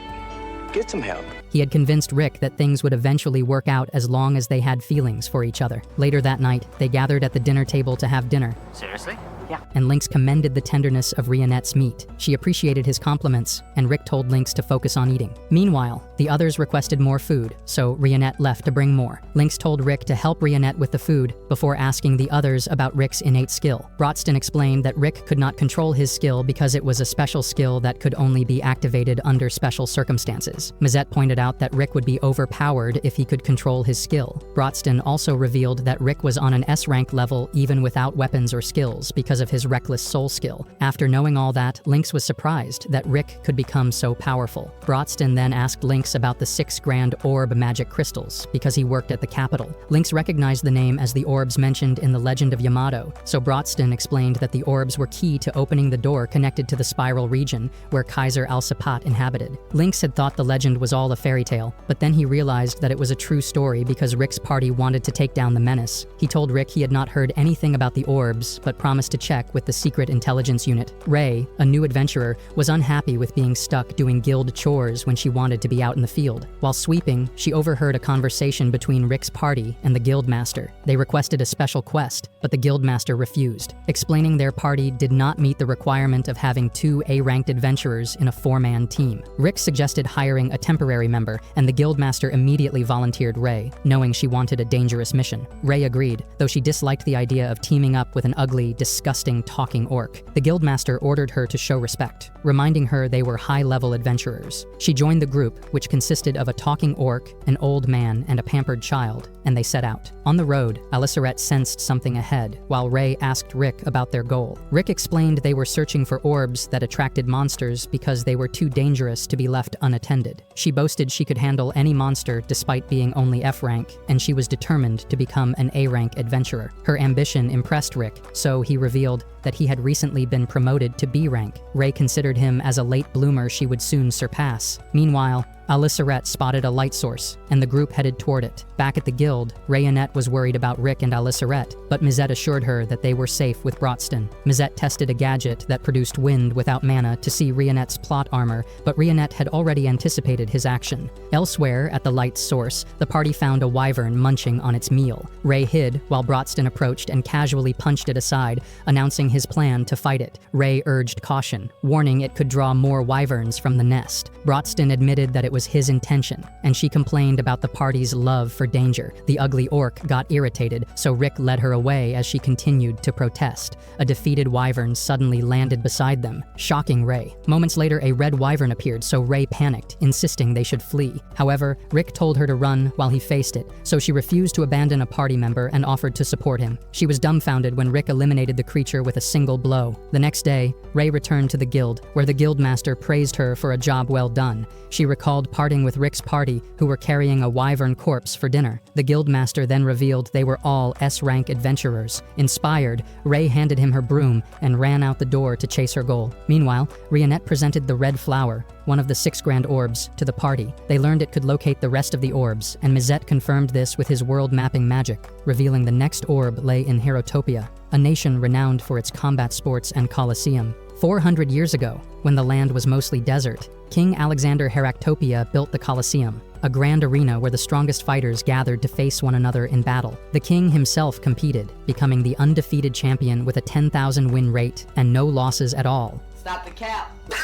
Get some help. He had convinced Rick that things would eventually work out as long as they had feelings for each other. Later that night, they gathered at the dinner table to have dinner. Seriously? Yeah. And Lynx commended the tenderness of Rionette's meat. She appreciated his compliments, and Rick told Lynx to focus on eating. Meanwhile, the others requested more food, so Rionette left to bring more. Lynx told Rick to help Rionette with the food before asking the others about Rick's innate skill. Brotston explained that Rick could not control his skill because it was a special skill that could only be activated under special circumstances. Mazette pointed out that Rick would be overpowered if he could control his skill. Brotston also revealed that Rick was on an S-rank level even without weapons or skills because of his reckless soul skill. After knowing all that, Lynx was surprised that Rick could become so powerful. Brotston then asked Lynx about the 6 grand orb magic crystals because he worked at the capital. Lynx recognized the name as the orbs mentioned in the Legend of Yamato, so Brotston explained that the orbs were key to opening the door connected to the spiral region where Kaiser Al-Sapat inhabited. Lynx had thought the legend was all a fairy tale, but then he realized that it was a true story because Rick's party wanted to take down the menace. He told Rick he had not heard anything about the orbs, but promised to check with the Secret Intelligence Unit. Ray, a new adventurer, was unhappy with being stuck doing guild chores when she wanted to be out in the field. While sweeping, she overheard a conversation between Rick's party and the guildmaster. They requested a special quest, but the guildmaster refused, explaining their party did not meet the requirement of having 2 A-ranked adventurers in a 4-man team. Rick suggested hiring a temporary member, and the guildmaster immediately volunteered Ray, knowing she wanted a dangerous mission. Ray agreed, though she disliked the idea of teaming up with an ugly, disgusting talking orc. The guildmaster ordered her to show respect, reminding her they were high-level adventurers. She joined the group, which consisted of a talking orc, an old man, and a pampered child, and they set out. On the road, Aliceret sensed something ahead, while Ray asked Rick about their goal. Rick explained they were searching for orbs that attracted monsters because they were too dangerous to be left unattended. She boasted admitted she could handle any monster despite being only F rank, and she was determined to become an A rank adventurer. Her ambition impressed Rick, so he revealed that he had recently been promoted to B rank. Ray considered him as a late bloomer she would soon surpass. Meanwhile, Aliceret spotted a light source, and the group headed toward it. Back at the guild, Rayonette was worried about Rick and Aliceret, but Mizette assured her that they were safe with Brotston. Mizette tested a gadget that produced wind without mana to see Rayonette's plot armor, but Rayonette had already anticipated his action. Elsewhere, at the light's source, the party found a wyvern munching on its meal. Ray hid while Brotston approached and casually punched it aside, announcing his plan to fight it. Ray urged caution, warning it could draw more wyverns from the nest. Brotston admitted that it was his intention, and she complained about the party's love for danger. The ugly orc got irritated, so Rick led her away as she continued to protest. A defeated wyvern suddenly landed beside them, shocking Ray. Moments later, a red wyvern appeared, so Ray panicked, insisting they should flee. However, Rick told her to run while he faced it, so she refused to abandon a party member and offered to support him. She was dumbfounded when Rick eliminated the creature with a single blow. The next day, Ray returned to the guild, where the guildmaster praised her for a job well done. She recalled parting with Rick's party, who were carrying a wyvern corpse for dinner. The guildmaster then revealed they were all S-rank adventurers. Inspired, Ray handed him her broom and ran out the door to chase her goal. Meanwhile, Rayonette presented the red flower, one of the 6 grand orbs, to the party. They learned it could locate the rest of the orbs, and Mizette confirmed this with his world-mapping magic, revealing the next orb lay in Herotopia, a nation renowned for its combat sports and coliseum. 400 years ago, when the land was mostly desert, King Alexander Heractopia built the Colosseum, a grand arena where the strongest fighters gathered to face one another in battle. The king himself competed, becoming the undefeated champion with a 10,000 win rate and no losses at all. Stop the cap. Stop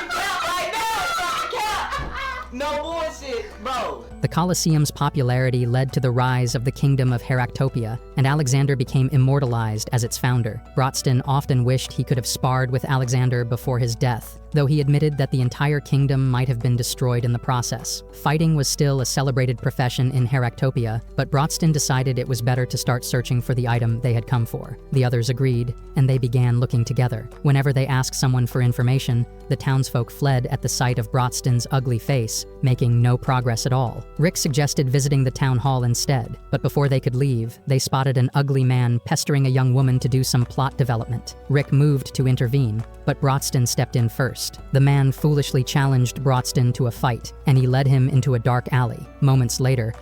the cap right now. Stop the cap. No bullshit, bro. The Colosseum's popularity led to the rise of the Kingdom of Heractopia, and Alexander became immortalized as its founder. Brotston often wished he could have sparred with Alexander before his death, though he admitted that the entire kingdom might have been destroyed in the process. Fighting was still a celebrated profession in Heractopia, but Brotston decided it was better to start searching for the item they had come for. The others agreed, and they began looking together. Whenever they asked someone for information, the townsfolk fled at the sight of Brotston's ugly face, making no progress at all. Rick suggested visiting the town hall instead, but before they could leave, they spotted an ugly man pestering a young woman to do some plot development. Rick moved to intervene, but Brotston stepped in first. The man foolishly challenged Brotston to a fight, and he led him into a dark alley. Moments later,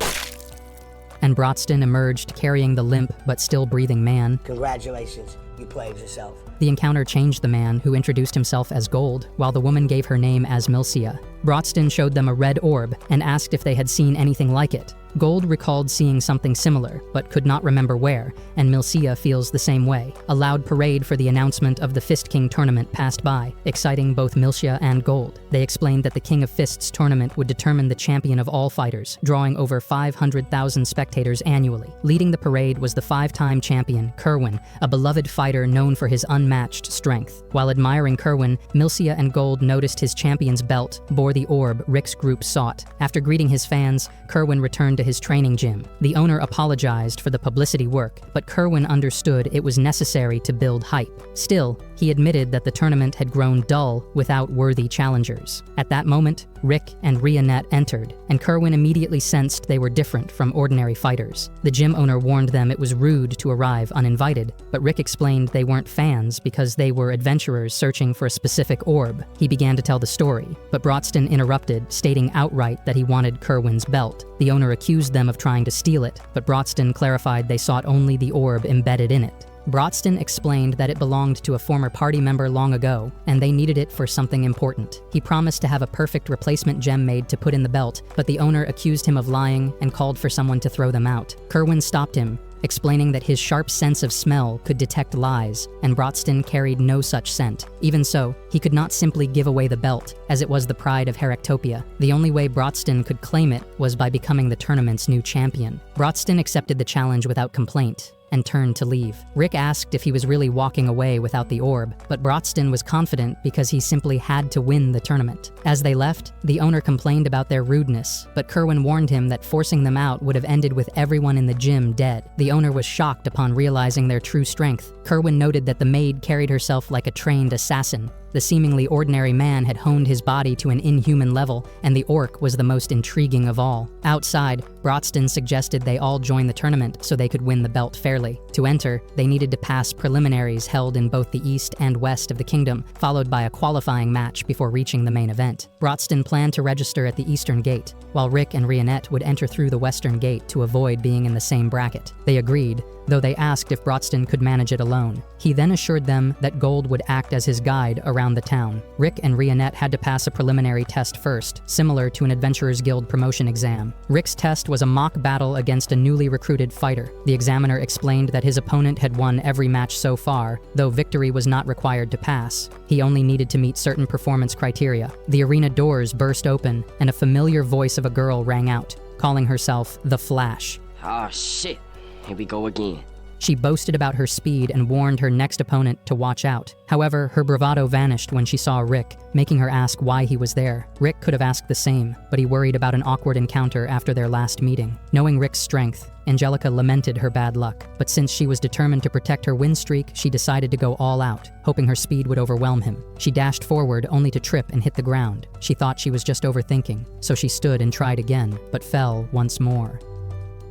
and Brotston emerged carrying the limp but still breathing man. Congratulations, you played yourself. The encounter changed the man, who introduced himself as Gold, while the woman gave her name as Milcia. Brotston showed them a red orb and asked if they had seen anything like it. Gold recalled seeing something similar, but could not remember where, and Milcia feels the same way. A loud parade for the announcement of the Fist King tournament passed by, exciting both Milcia and Gold. They explained that the King of Fists tournament would determine the champion of all fighters, drawing over 500,000 spectators annually. Leading the parade was the 5-time champion, Kerwin, a beloved fighter known for his unmatched strength. While admiring Kerwin, Milcia and Gold noticed his champion's belt bore the orb Rick's group sought. After greeting his fans, Kerwin returned to his training gym. The owner apologized for the publicity work, but Kerwin understood it was necessary to build hype. Still, he admitted that the tournament had grown dull without worthy challengers. At that moment, Rick and Rayonette entered, and Kerwin immediately sensed they were different from ordinary fighters. The gym owner warned them it was rude to arrive uninvited, but Rick explained they weren't fans because they were adventurers searching for a specific orb. He began to tell the story, but Brotston interrupted, stating outright that he wanted Kerwin's belt. The owner accused them of trying to steal it, but Brotston clarified they sought only the orb embedded in it. Brotston explained that it belonged to a former party member long ago, and they needed it for something important. He promised to have a perfect replacement gem made to put in the belt, but the owner accused him of lying and called for someone to throw them out. Kerwin stopped him, explaining that his sharp sense of smell could detect lies, and Brotston carried no such scent. Even so, he could not simply give away the belt, as it was the pride of Heractopia. The only way Brotston could claim it was by becoming the tournament's new champion. Brotston accepted the challenge without complaint, and turned to leave. Rick asked if he was really walking away without the orb, but Brotston was confident because he simply had to win the tournament. As they left, the owner complained about their rudeness, but Kerwin warned him that forcing them out would have ended with everyone in the gym dead. The owner was shocked upon realizing their true strength. Kerwin noted that the maid carried herself like a trained assassin. The seemingly ordinary man had honed his body to an inhuman level, and the orc was the most intriguing of all. Outside, Brodston suggested they all join the tournament so they could win the belt fairly. To enter, they needed to pass preliminaries held in both the east and west of the kingdom, followed by a qualifying match before reaching the main event. Brodston planned to register at the eastern gate, while Rick and Rionette would enter through the western gate to avoid being in the same bracket. They agreed, though they asked if Brodston could manage it alone. He then assured them that Gold would act as his guide around the town. Rick and Rionette had to pass a preliminary test first, similar to an Adventurers Guild promotion exam. Rick's test was a mock battle against a newly recruited fighter. The examiner explained that his opponent had won every match so far, though victory was not required to pass. He only needed to meet certain performance criteria. The arena doors burst open, and a familiar voice of a girl rang out, calling herself the Flash. Ah, shit. Here we go again. She boasted about her speed and warned her next opponent to watch out. However, her bravado vanished when she saw Rick, making her ask why he was there. Rick could have asked the same, but he worried about an awkward encounter after their last meeting. Knowing Rick's strength, Angelica lamented her bad luck, but since she was determined to protect her win streak, she decided to go all out, hoping her speed would overwhelm him. She dashed forward only to trip and hit the ground. She thought she was just overthinking, so she stood and tried again, but fell once more.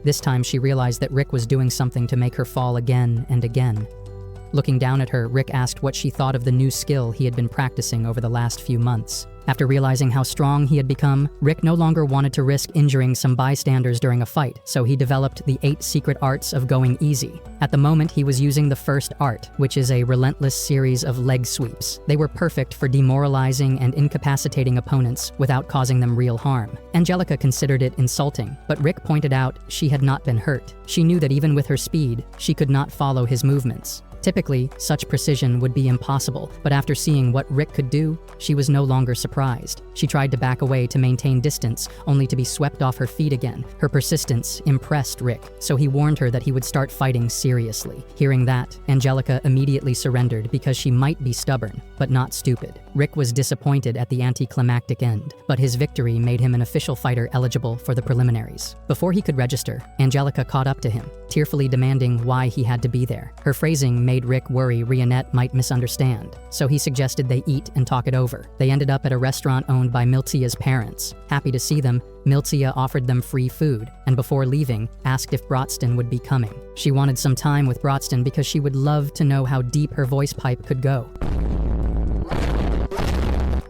This time she realized that Rick was doing something to make her fall again and again. Looking down at her, Rick asked what she thought of the new skill he had been practicing over the last few months. After realizing how strong he had become, Rick no longer wanted to risk injuring some bystanders during a fight, so he developed the 8 secret arts of going easy. At the moment, he was using the first art, which is a relentless series of leg sweeps. They were perfect for demoralizing and incapacitating opponents without causing them real harm. Angelica considered it insulting, but Rick pointed out she had not been hurt. She knew that even with her speed, she could not follow his movements. Typically, such precision would be impossible, but after seeing what Rick could do, she was no longer surprised. She tried to back away to maintain distance, only to be swept off her feet again. Her persistence impressed Rick, so he warned her that he would start fighting seriously. Hearing that, Angelica immediately surrendered because she might be stubborn, but not stupid. Rick was disappointed at the anticlimactic end, but his victory made him an official fighter eligible for the preliminaries. Before he could register, Angelica caught up to him, tearfully demanding why he had to be there. Her phrasing made Rick worry Rionette might misunderstand, so he suggested they eat and talk it over. They ended up at a restaurant owned by Miltia's parents. Happy to see them, Miltia offered them free food, and before leaving, asked if Brodston would be coming. She wanted some time with Brodston because she would love to know how deep her voice pipe could go.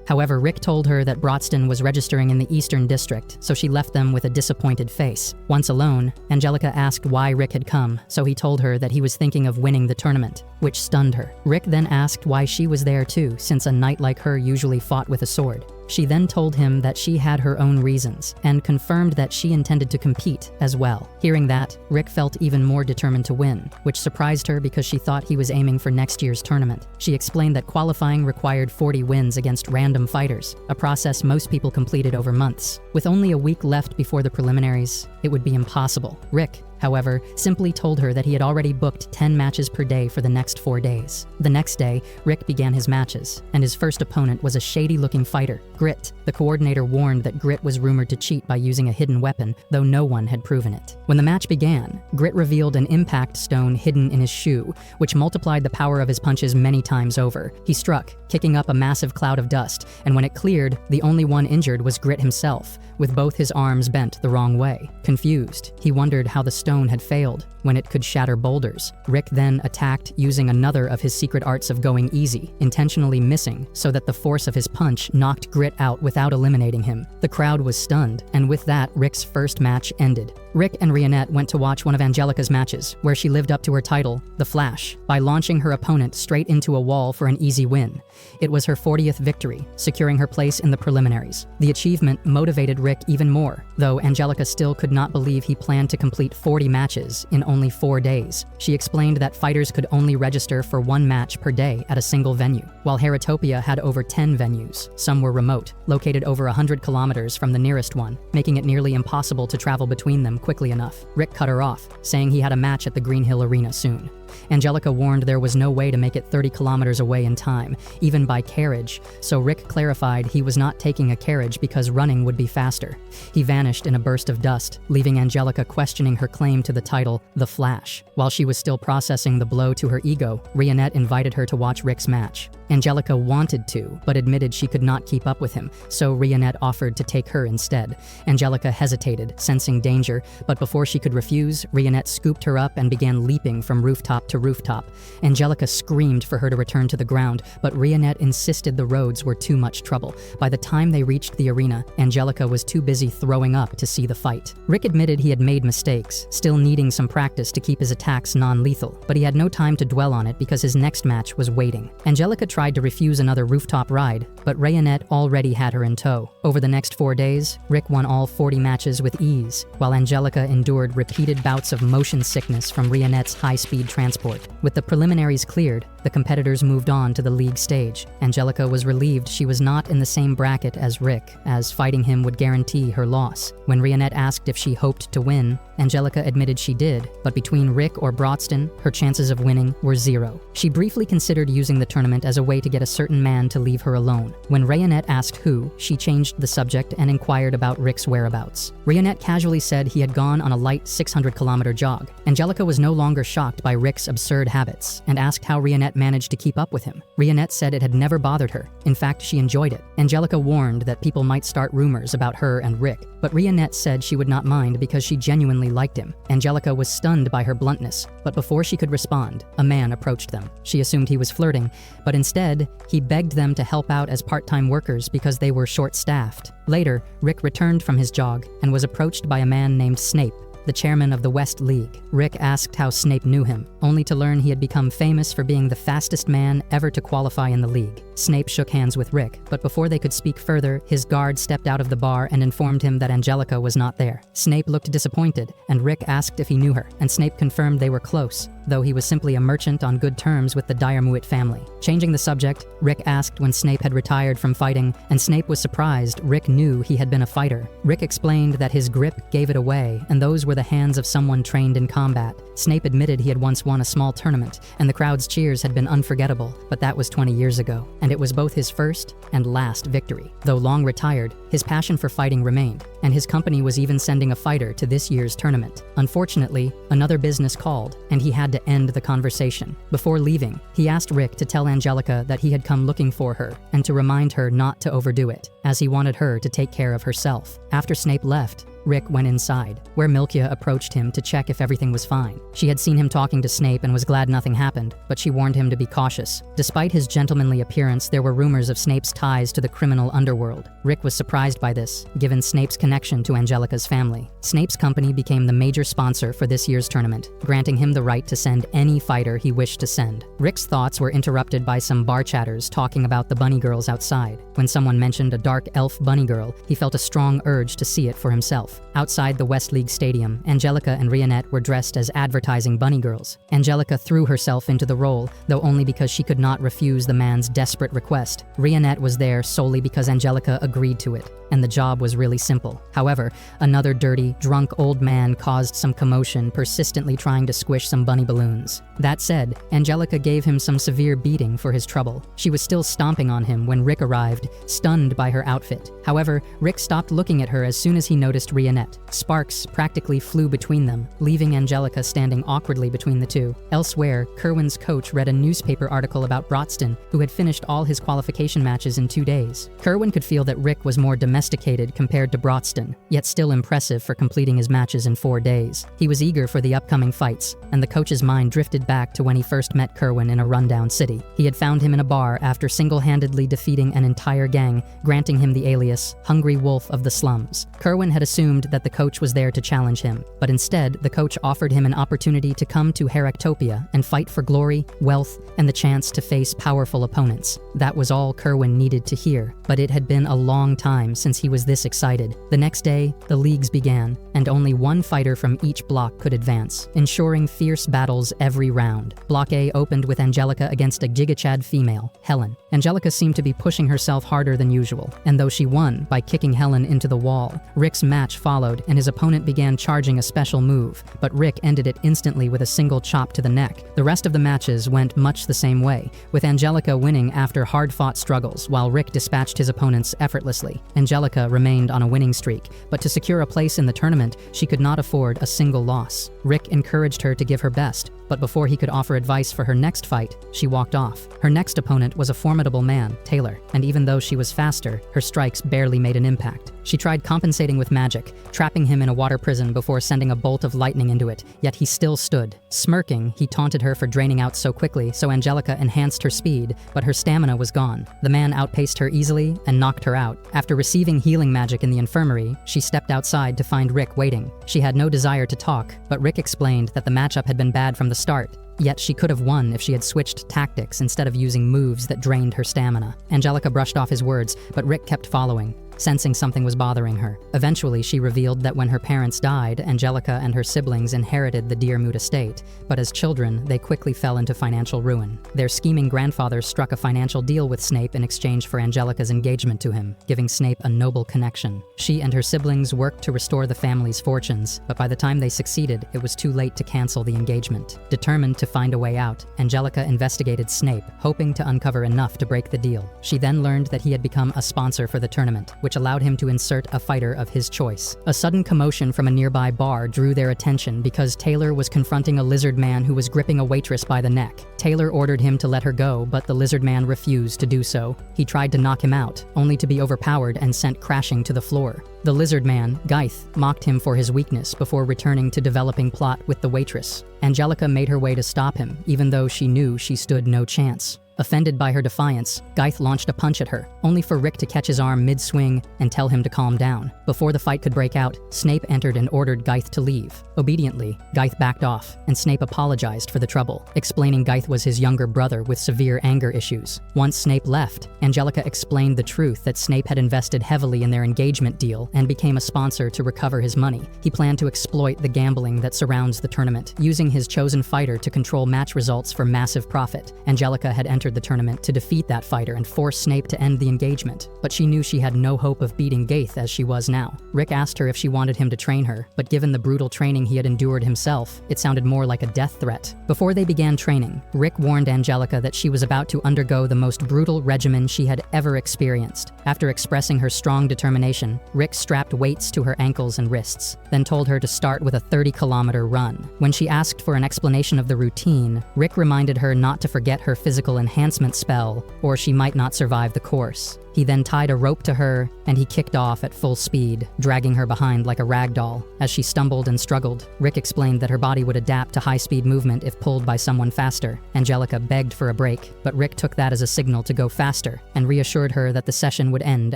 However, Rick told her that Brodston was registering in the Eastern District, so she left them with a disappointed face. Once alone, Angelica asked why Rick had come, so he told her that he was thinking of winning the tournament, which stunned her. Rick then asked why she was there too, since a knight like her usually fought with a sword. She then told him that she had her own reasons, and confirmed that she intended to compete as well. Hearing that, Rick felt even more determined to win, which surprised her because she thought he was aiming for next year's tournament. She explained that qualifying required 40 wins against random fighters, a process most people completed over months. With only a week left before the preliminaries, it would be impossible. Rick, however, simply told her that he had already booked 10 matches per day for the next 4 days. The next day, Rick began his matches, and his first opponent was a shady-looking fighter, Grit. The coordinator warned that Grit was rumored to cheat by using a hidden weapon, though no one had proven it. When the match began, Grit revealed an impact stone hidden in his shoe, which multiplied the power of his punches many times over. He struck, kicking up a massive cloud of dust, and when it cleared, the only one injured was Grit himself, with both his arms bent the wrong way. Confused, he wondered how the stone had failed when it could shatter boulders. Rick then attacked using another of his secret arts of going easy, intentionally missing so that the force of his punch knocked Grit out without eliminating him. The crowd was stunned, and with that, Rick's first match ended. Rick and Rionette went to watch one of Angelica's matches, where she lived up to her title, The Flash, by launching her opponent straight into a wall for an easy win. It was her 40th victory, securing her place in the preliminaries. The achievement motivated Rick even more, though Angelica still could not believe he planned to complete 40 matches in only 4 days. She explained that fighters could only register for 1 match per day at a single venue, while Heratopia had over 10 venues. Some were remote, located over 100 kilometers from the nearest one, making it nearly impossible to travel between them quickly enough. Rick cut her off, saying he had a match at the Green Hill Arena soon. Angelica warned there was no way to make it 30 kilometers away in time, even by carriage, so Rick clarified he was not taking a carriage because running would be faster. He vanished in a burst of dust, leaving Angelica questioning her claim to the title, The Flash. While she was still processing the blow to her ego, Rionette invited her to watch Rick's match. Angelica wanted to, but admitted she could not keep up with him, so Rionette offered to take her instead. Angelica hesitated, sensing danger, but before she could refuse, Rionette scooped her up and began leaping from rooftop to rooftop. Angelica screamed for her to return to the ground, but Rionette insisted the roads were too much trouble. By the time they reached the arena, Angelica was too busy throwing up to see the fight. Rick admitted he had made mistakes, still needing some practice to keep his attacks non-lethal, but he had no time to dwell on it because his next match was waiting. Angelica tried to refuse another rooftop ride, but Rionette already had her in tow. Over the next 4 days, Rick won all 40 matches with ease, while Angelica endured repeated bouts of motion sickness from Rionette's high-speed transport. With the preliminaries cleared, the competitors moved on to the league stage. Angelica was relieved she was not in the same bracket as Rick, as fighting him would guarantee her loss. When Rionette asked if she hoped to win, Angelica admitted she did, but between Rick or Brodston, her chances of winning were 0. She briefly considered using the tournament as a way to get a certain man to leave her alone. When Rionette asked who, she changed the subject and inquired about Rick's whereabouts. Rionette casually said he had gone on a light 600-kilometer jog. Angelica was no longer shocked by Rick's absurd habits and asked how Rionette managed to keep up with him. Rionette said it had never bothered her. In fact, she enjoyed it. Angelica warned that people might start rumors about her and Rick, but Rionette said she would not mind because she genuinely liked him. Angelica was stunned by her bluntness, but before she could respond, a man approached them. She assumed he was flirting, but instead, he begged them to help out as part-time workers because they were short-staffed. Later, Rick returned from his jog and was approached by a man named Snape, the chairman of the West League. Rick asked how Snape knew him, only to learn he had become famous for being the fastest man ever to qualify in the league. Snape shook hands with Rick, but before they could speak further, his guard stepped out of the bar and informed him that Angelica was not there. Snape looked disappointed, and Rick asked if he knew her, and Snape confirmed they were close, though he was simply a merchant on good terms with the Diarmuid family. Changing the subject, Rick asked when Snape had retired from fighting, and Snape was surprised Rick knew he had been a fighter. Rick explained that his grip gave it away, and those were the hands of someone trained in combat. Snape admitted he had once won a small tournament, and the crowd's cheers had been unforgettable, but that was 20 years ago, and it was both his first and last victory. Though long retired, his passion for fighting remained, and his company was even sending a fighter to this year's tournament. Unfortunately, another business called, and he had to end the conversation. Before leaving, he asked Rick to tell Angelica that he had come looking for her, and to remind her not to overdo it, as he wanted her to take care of herself. After Snape left, Rick went inside, where Milkia approached him to check if everything was fine. She had seen him talking to Snape and was glad nothing happened, but she warned him to be cautious. Despite his gentlemanly appearance, there were rumors of Snape's ties to the criminal underworld. Rick was surprised by this, given Snape's connection to Angelica's family. Snape's company became the major sponsor for this year's tournament, granting him the right to send any fighter he wished to send. Rick's thoughts were interrupted by some bar chatters talking about the bunny girls outside. When someone mentioned a dark elf bunny girl, he felt a strong urge to see it for himself. Outside the West League Stadium, Angelica and Rionette were dressed as advertising bunny girls. Angelica threw herself into the role, though only because she could not refuse the man's desperate request. Rionette was there solely because Angelica agreed to it, and the job was really simple. However, another dirty, drunk old man caused some commotion, persistently trying to squish some bunny balloons. That said, Angelica gave him some severe beating for his trouble. She was still stomping on him when Rick arrived, stunned by her outfit. However, Rick stopped looking at her as soon as he noticed Rionette. Sparks practically flew between them, leaving Angelica standing awkwardly between the two. Elsewhere, Kerwin's coach read a newspaper article about Brodston, who had finished all his qualification matches in 2 days. Kerwin could feel that Rick was more domesticated compared to Brodston, yet still impressive for completing his matches in 4 days. He was eager for the upcoming fights, and the coach's mind drifted back to when he first met Kerwin in a rundown city. He had found him in a bar after single-handedly defeating an entire gang, granting him the alias Hungry Wolf of the Slums. Kerwin had assumed that the coach was there to challenge him, but instead, the coach offered him an opportunity to come to Heractopia and fight for glory, wealth, and the chance to face powerful opponents. That was all Kerwin needed to hear, but it had been a long time since he was this excited. The next day, the leagues began, and only one fighter from each block could advance, ensuring fierce battles every round. Block A opened with Angelica against a Gigachad female, Helen. Angelica seemed to be pushing herself harder than usual, and though she won by kicking Helen into the wall, Rick's match followed, and his opponent began charging a special move, but Rick ended it instantly with a single chop to the neck. The rest of the matches went much the same way, with Angelica winning after hard-fought struggles, while Rick dispatched his opponents effortlessly. Angelica remained on a winning streak, but to secure a place in the tournament, she could not afford a single loss. Rick encouraged her to give her best, but before he could offer advice for her next fight, she walked off. Her next opponent was a formidable man, Taylor, and even though she was faster, her strikes barely made an impact. She tried compensating with magic, trapping him in a water prison before sending a bolt of lightning into it, yet he still stood. Smirking, he taunted her for draining out so quickly, so Angelica enhanced her speed, but her stamina was gone. The man outpaced her easily and knocked her out. After receiving healing magic in the infirmary, she stepped outside to find Rick waiting. She had no desire to talk, but Rick explained that the matchup had been bad from the start. Yet she could have won if she had switched tactics instead of using moves that drained her stamina. Angelica brushed off his words, but Rick kept following, sensing something was bothering her. Eventually, she revealed that when her parents died, Angelica and her siblings inherited the Deermoot estate, but as children, they quickly fell into financial ruin. Their scheming grandfather struck a financial deal with Snape in exchange for Angelica's engagement to him, giving Snape a noble connection. She and her siblings worked to restore the family's fortunes, but by the time they succeeded, it was too late to cancel the engagement. Determined to find a way out, Angelica investigated Snape, hoping to uncover enough to break the deal. She then learned that he had become a sponsor for the tournament, which allowed him to insert a fighter of his choice. A sudden commotion from a nearby bar drew their attention because Taylor was confronting a lizard man who was gripping a waitress by the neck. Taylor ordered him to let her go, but the lizard man refused to do so. He tried to knock him out, only to be overpowered and sent crashing to the floor. The lizard man, Geith, mocked him for his weakness before returning to developing plot with the waitress. Angelica made her way to stop him, even though she knew she stood no chance. Offended by her defiance, Geith launched a punch at her, only for Rick to catch his arm mid-swing and tell him to calm down. Before the fight could break out, Snape entered and ordered Geith to leave. Obediently, Geith backed off, and Snape apologized for the trouble, explaining Geith was his younger brother with severe anger issues. Once Snape left, Angelica explained the truth that Snape had invested heavily in their engagement deal and became a sponsor to recover his money. He planned to exploit the gambling that surrounds the tournament, using his chosen fighter to control match results for massive profit. Angelica had entered the tournament to defeat that fighter and force Snape to end the engagement, but she knew she had no hope of beating Geith as she was now. Rick asked her if she wanted him to train her, but given the brutal training he had endured himself, it sounded more like a death threat. Before they began training, Rick warned Angelica that she was about to undergo the most brutal regimen she had ever experienced. After expressing her strong determination, Rick strapped weights to her ankles and wrists, then told her to start with a 30-kilometer run. When she asked for an explanation of the routine, Rick reminded her not to forget her physical enhancement spell, or she might not survive the course. He then tied a rope to her, and he kicked off at full speed, dragging her behind like a rag doll. As she stumbled and struggled, Rick explained that her body would adapt to high-speed movement if pulled by someone faster. Angelica begged for a break, but Rick took that as a signal to go faster, and reassured her that the session would end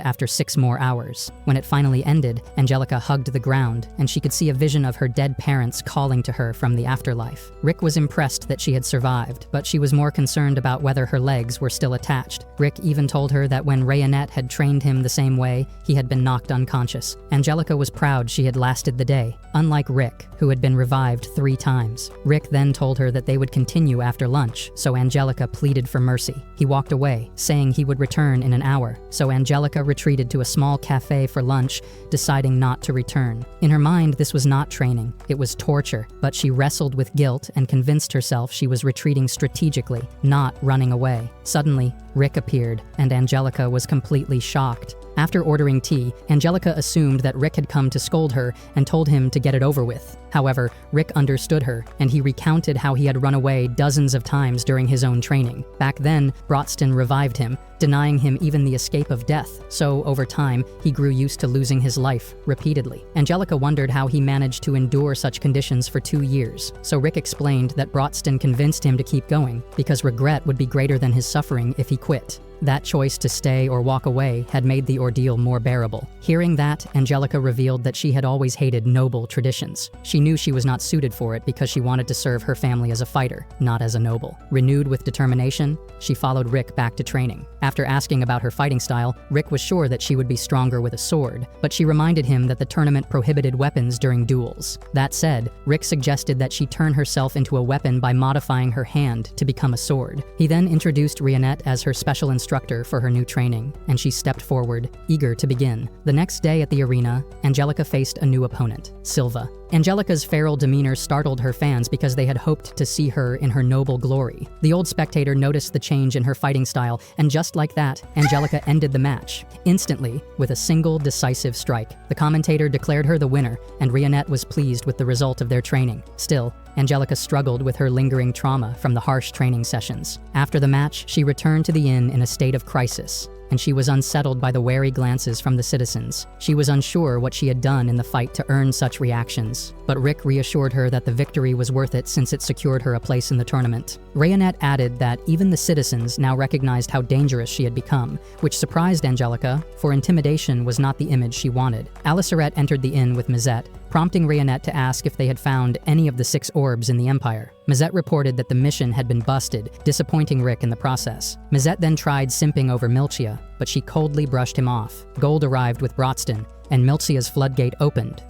after 6 more hours. When it finally ended, Angelica hugged the ground, and she could see a vision of her dead parents calling to her from the afterlife. Rick was impressed that she had survived, but she was more concerned about whether her legs were still attached. Rick even told her that when Rayonette had trained him the same way, he had been knocked unconscious. Angelica was proud she had lasted the day, unlike Rick, who had been revived 3 times. Rick then told her that they would continue after lunch, so Angelica pleaded for mercy. He walked away, saying he would return in an hour, so Angelica retreated to a small cafe for lunch, deciding not to return. In her mind, this was not training, it was torture, but she wrestled with guilt and convinced herself she was retreating strategically, not running away. Suddenly, Rick appeared, and Angelica was completely shocked. After ordering tea, Angelica assumed that Rick had come to scold her and told him to get it over with. However, Rick understood her, and he recounted how he had run away dozens of times during his own training. Back then, Brotston revived him, denying him even the escape of death, so over time, he grew used to losing his life repeatedly. Angelica wondered how he managed to endure such conditions for 2 years, so Rick explained that Brotston convinced him to keep going, because regret would be greater than his suffering if he quit. That choice to stay or walk away had made the ordeal more bearable. Hearing that, Angelica revealed that she had always hated noble traditions. She knew she was not suited for it because she wanted to serve her family as a fighter, not as a noble. Renewed with determination, she followed Rick back to training. After asking about her fighting style, Rick was sure that she would be stronger with a sword, but she reminded him that the tournament prohibited weapons during duels. That said, Rick suggested that she turn herself into a weapon by modifying her hand to become a sword. He then introduced Rionette as her special instructor for her new training, and she stepped forward, eager to begin. The next day at the arena, Angelica faced a new opponent, Silva. Angelica's feral demeanor startled her fans because they had hoped to see her in her noble glory. The old spectator noticed the change in her fighting style, and just like that, Angelica ended the match, instantly, with a single decisive strike. The commentator declared her the winner, and Rionette was pleased with the result of their training. Still, Angelica struggled with her lingering trauma from the harsh training sessions. After the match, she returned to the inn in a state of crisis, and she was unsettled by the wary glances from the citizens. She was unsure what she had done in the fight to earn such reactions, but Rick reassured her that the victory was worth it since it secured her a place in the tournament. Rionette added that even the citizens now recognized how dangerous she had become, which surprised Angelica, for intimidation was not the image she wanted. Aliceret entered the inn with Mizette, prompting Rionette to ask if they had found any of the 6 orbs in the Empire. Mizette reported that the mission had been busted, disappointing Rick in the process. Mizette then tried simping over Milchia, but she coldly brushed him off. Gold arrived with Brodston, and Milchia's floodgate opened.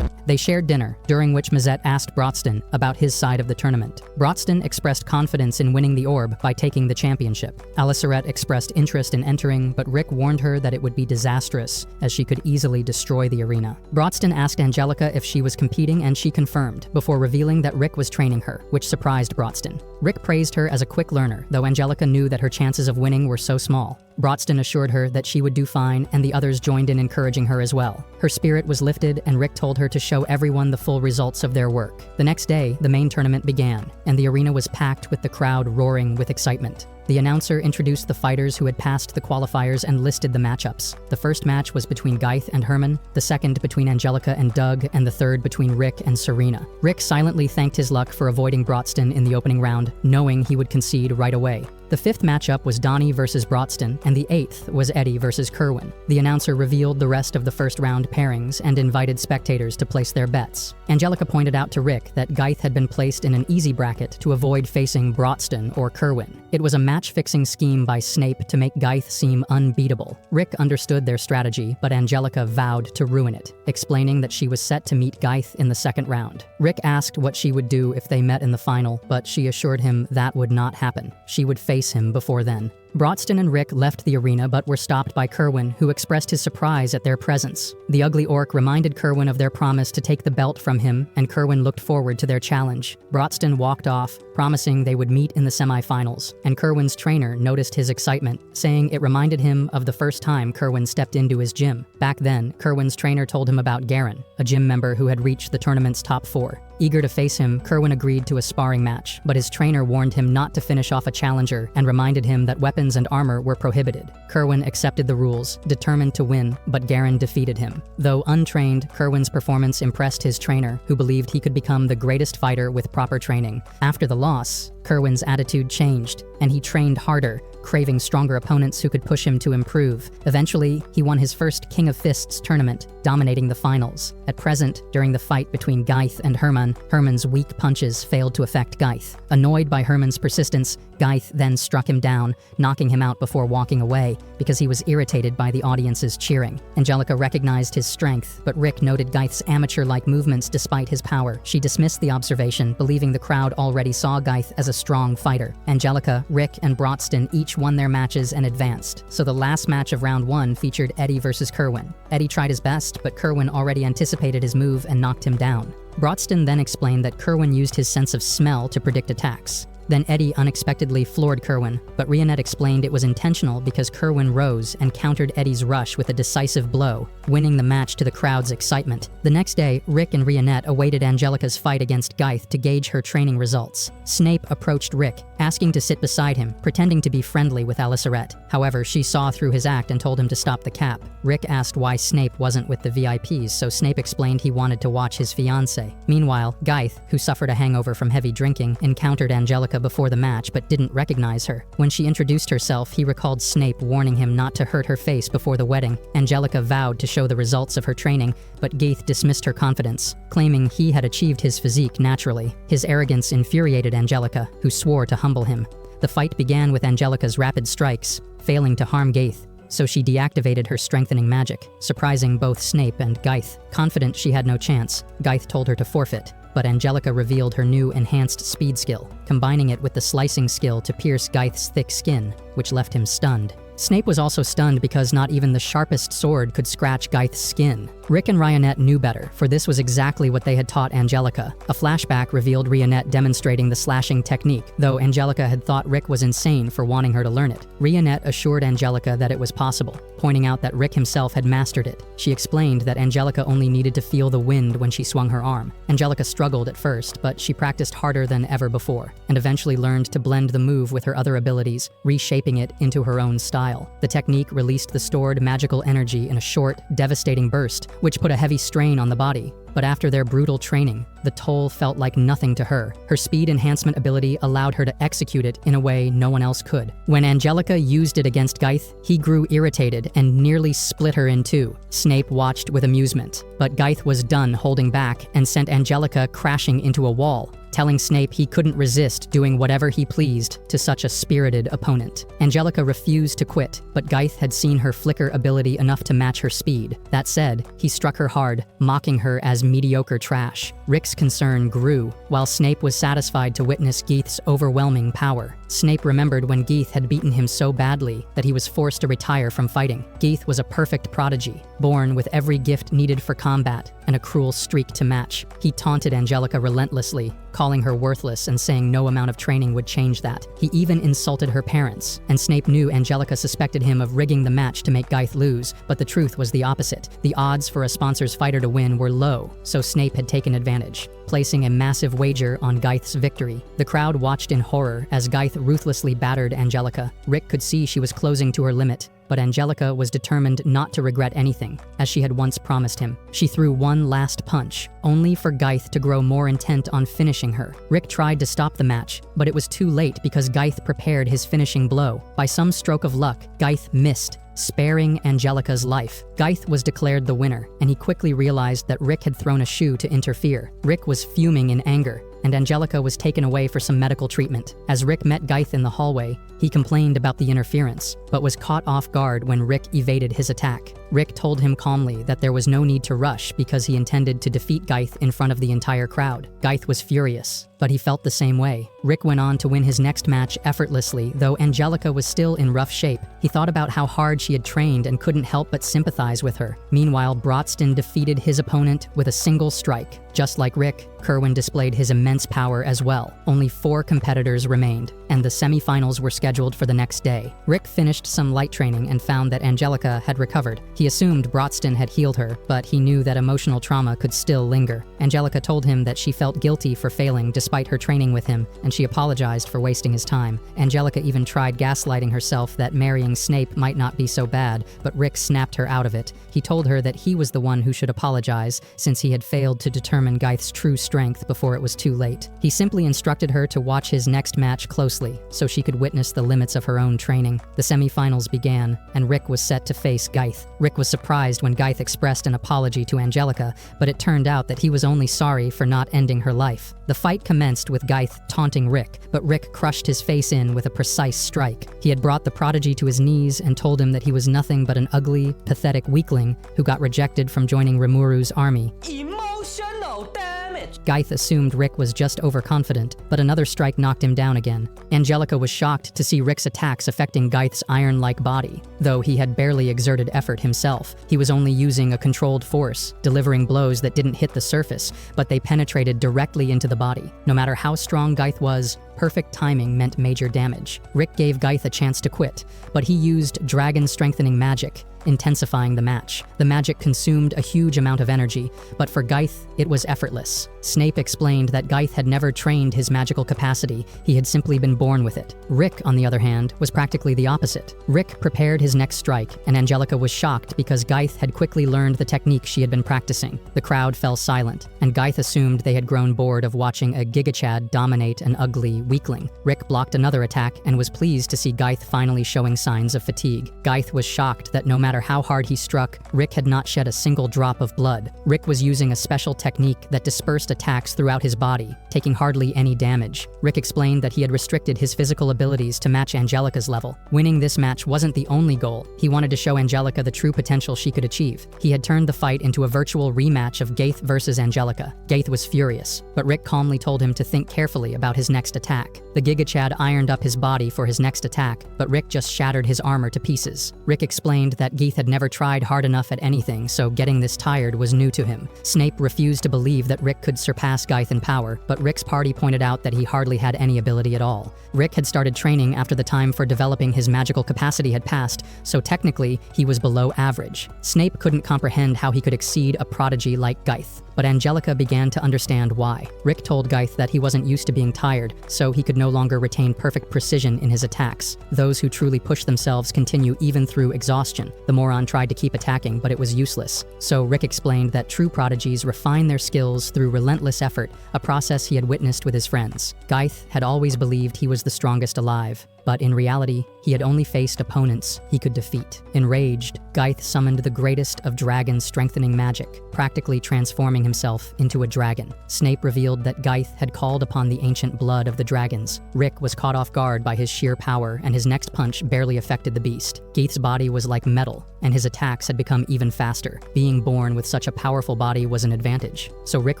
They shared dinner, during which Mizette asked Brodston about his side of the tournament. Brodston expressed confidence in winning the orb by taking the championship. Aliceret expressed interest in entering, but Rick warned her that it would be disastrous, as she could easily destroy the arena. Brodston asked Angelica if she was competing, and she confirmed, before revealing that Rick was training her, which surprised Brodston. Rick praised her as a quick learner, though Angelica knew that her chances of winning were so small. Brodston assured her that she would do fine, and the others joined in encouraging her as well. Her spirit was lifted, and Rick told her to show everyone the full results of their work. The next day, the main tournament began, and the arena was packed with the crowd roaring with excitement. The announcer introduced the fighters who had passed the qualifiers and listed the matchups. The first match was between Geith and Herman, the second between Angelica and Doug, and the third between Rick and Serena. Rick silently thanked his luck for avoiding Brodston in the opening round, knowing he would concede right away. The 5th matchup was Donnie versus Brodston, and the 8th was Eddie versus Kerwin. The announcer revealed the rest of the first round pairings and invited spectators to place their bets. Angelica pointed out to Rick that Geith had been placed in an easy bracket to avoid facing Brodston or Kerwin. It was a match-fixing scheme by Snape to make Geith seem unbeatable. Rick understood their strategy, but Angelica vowed to ruin it, explaining that she was set to meet Geith in the second round. Rick asked what she would do if they met in the final, but she assured him that would not happen. She would face him before then. Brodston and Rick left the arena but were stopped by Kerwin, who expressed his surprise at their presence. The ugly orc reminded Kerwin of their promise to take the belt from him, and Kerwin looked forward to their challenge. Brodston walked off, promising they would meet in the semifinals, and Kerwin's trainer noticed his excitement, saying it reminded him of the first time Kerwin stepped into his gym. Back then, Kerwin's trainer told him about Garen, a gym member who had reached the tournament's top 4. Eager to face him, Kerwin agreed to a sparring match, but his trainer warned him not to finish off a challenger and reminded him that weapons and armor were prohibited. Kerwin accepted the rules, determined to win, but Garen defeated him. Though untrained, Kerwin's performance impressed his trainer, who believed he could become the greatest fighter with proper training. After the loss, Kerwin's attitude changed, and he trained harder, craving stronger opponents who could push him to improve. Eventually, he won his first King of Fists tournament, dominating the finals. At present, during the fight between Geith and Herman, Herman's weak punches failed to affect Geith. Annoyed by Herman's persistence, Geith then struck him down, knocking him out before walking away because he was irritated by the audience's cheering. Angelica recognized his strength, but Rick noted Geith's amateur-like movements despite his power. She dismissed the observation, believing the crowd already saw Geith as a strong fighter. Angelica, Rick, and Brodston each won their matches and advanced, so the last match of round 1 featured Eddie versus Kerwin. Eddie tried his best, but Kerwin already anticipated his move and knocked him down. Brodston then explained that Kerwin used his sense of smell to predict attacks. Then Eddie unexpectedly floored Kerwin, but Rionette explained it was intentional because Kerwin rose and countered Eddie's rush with a decisive blow, winning the match to the crowd's excitement. The next day, Rick and Rionette awaited Angelica's fight against Geith to gauge her training results. Snape approached Rick, asking to sit beside him, pretending to be friendly with Aliceret. However, she saw through his act and told him to stop the cap. Rick asked why Snape wasn't with the VIPs, so Snape explained he wanted to watch his fiancée. Meanwhile, Geith, who suffered a hangover from heavy drinking, encountered Angelica before the match but didn't recognize her. When she introduced herself, he recalled Snape warning him not to hurt her face before the wedding. Angelica vowed to show the results of her training, but Geith dismissed her confidence, claiming he had achieved his physique naturally. His arrogance infuriated Angelica, who swore to humble him. The fight began with Angelica's rapid strikes, failing to harm Gaith, so she deactivated her strengthening magic, surprising both Snape and Gaith. Confident she had no chance, Gaith told her to forfeit, but Angelica revealed her new enhanced speed skill, combining it with the slicing skill to pierce Gaith's thick skin, which left him stunned. Snape was also stunned because not even the sharpest sword could scratch Gaith's skin. Rick and Rionette knew better, for this was exactly what they had taught Angelica. A flashback revealed Rionette demonstrating the slashing technique, though Angelica had thought Rick was insane for wanting her to learn it. Rionette assured Angelica that it was possible, pointing out that Rick himself had mastered it. She explained that Angelica only needed to feel the wind when she swung her arm. Angelica struggled at first, but she practiced harder than ever before, and eventually learned to blend the move with her other abilities, reshaping it into her own style. The technique released the stored magical energy in a short, devastating burst, which put a heavy strain on the body. But after their brutal training, the toll felt like nothing to her. Her speed enhancement ability allowed her to execute it in a way no one else could. When Angelica used it against Gaith, he grew irritated and nearly split her in two. Snape watched with amusement, but Gaith was done holding back and sent Angelica crashing into a wall, telling Snape he couldn't resist doing whatever he pleased to such a spirited opponent. Angelica refused to quit, but Gaith had seen her flicker ability enough to match her speed. That said, he struck her hard, mocking her as mediocre trash. Rick's concern grew, while Snape was satisfied to witness Gaith's overwhelming power. Snape remembered when Gaith had beaten him so badly that he was forced to retire from fighting. Gaith was a perfect prodigy, born with every gift needed for combat and a cruel streak to match. He taunted Angelica relentlessly, calling her worthless and saying no amount of training would change that. He even insulted her parents, and Snape knew Angelica suspected him of rigging the match to make Gaith lose, but the truth was the opposite. The odds for a sponsor's fighter to win were low, so Snape had taken advantage, placing a massive wager on Gaith's victory. The crowd watched in horror as Gaith ruthlessly battered Angelica. Rick could see she was closing to her limit, but Angelica was determined not to regret anything, as she had once promised him. She threw one last punch, only for Gaith to grow more intent on finishing her. Rick tried to stop the match, but it was too late because Gaith prepared his finishing blow. By some stroke of luck, Gaith missed, sparing Angelica's life. Gaith was declared the winner, and he quickly realized that Rick had thrown a shoe to interfere. Rick was fuming in anger, and Angelica was taken away for some medical treatment. As Rick met Gaith in the hallway, he complained about the interference, but was caught off guard when Rick evaded his attack. Rick told him calmly that there was no need to rush because he intended to defeat Gaith in front of the entire crowd. Gaith was furious, but he felt the same way. Rick went on to win his next match effortlessly, though Angelica was still in rough shape. He thought about how hard she had trained and couldn't help but sympathize with her. Meanwhile, Brodston defeated his opponent with a single strike. Just like Rick, Kerwin displayed his immense power as well. Only 4 competitors remained, and the semifinals were scheduled for the next day. Rick finished some light training and found that Angelica had recovered. He assumed Brodston had healed her, but he knew that emotional trauma could still linger. Angelica told him that she felt guilty for failing despite her training with him, and she apologized for wasting his time. Angelica even tried gaslighting herself that marrying Snape might not be so bad, but Rick snapped her out of it. He told her that he was the one who should apologize, since he had failed to determine Gaith's true strength before it was too late. He simply instructed her to watch his next match closely, so she could witness the limits of her own training. The semifinals began, and Rick was set to face Gaith. Rick was surprised when Gaith expressed an apology to Angelica, but it turned out that he was only sorry for not ending her life. The fight commenced with Gaith taunting Rick, but Rick crushed his face in with a precise strike. He had brought the prodigy to his knees and told him that he was nothing but an ugly, pathetic weakling who got rejected from joining Rimuru's army. Emotional damage. Gaith assumed Rick was just overconfident, but another strike knocked him down again. Angelica was shocked to see Rick's attacks affecting Gaith's iron-like body. Though he had barely exerted effort himself, he was only using a controlled force, delivering blows that didn't hit the surface, but they penetrated directly into the body. No matter how strong Gaith was, perfect timing meant major damage. Rick gave Gaith a chance to quit, but he used dragon strengthening magic, intensifying the match. The magic consumed a huge amount of energy, but for Gaith, it was effortless. Snape explained that Gaith had never trained his magical capacity, he had simply been born with it. Rick, on the other hand, was practically the opposite. Rick prepared his next strike, and Angelica was shocked because Gaith had quickly learned the technique she had been practicing. The crowd fell silent, and Gaith assumed they had grown bored of watching a Gigachad dominate an ugly, weakling. Rick blocked another attack and was pleased to see Geith finally showing signs of fatigue. Geith was shocked that no matter how hard he struck, Rick had not shed a single drop of blood. Rick was using a special technique that dispersed attacks throughout his body, taking hardly any damage. Rick explained that he had restricted his physical abilities to match Angelica's level. Winning this match wasn't the only goal. He wanted to show Angelica the true potential she could achieve. He had turned the fight into a virtual rematch of Geith versus Angelica. Geith was furious, but Rick calmly told him to think carefully about his next attack. The Giga Chad ironed up his body for his next attack, but Rick just shattered his armor to pieces. Rick explained that Geith had never tried hard enough at anything, so getting this tired was new to him. Snape refused to believe that Rick could surpass Geith in power, but Rick's party pointed out that he hardly had any ability at all. Rick had started training after the time for developing his magical capacity had passed, so technically, he was below average. Snape couldn't comprehend how he could exceed a prodigy like Geith, but Angelica began to understand why. Rick told Geith that he wasn't used to being tired, so he could no longer retain perfect precision in his attacks. Those who truly push themselves continue even through exhaustion. The moron tried to keep attacking, but it was useless. So Rick explained that true prodigies refine their skills through relentless effort, a process he had witnessed with his friends. Geith had always believed he was the strongest alive, but in reality, he had only faced opponents he could defeat. Enraged, Geith summoned the greatest of dragon-strengthening magic, practically transforming himself into a dragon. Snape revealed that Geith had called upon the ancient blood of the dragons. Rick was caught off guard by his sheer power, and his next punch barely affected the beast. Geith's body was like metal, and his attacks had become even faster. Being born with such a powerful body was an advantage, so Rick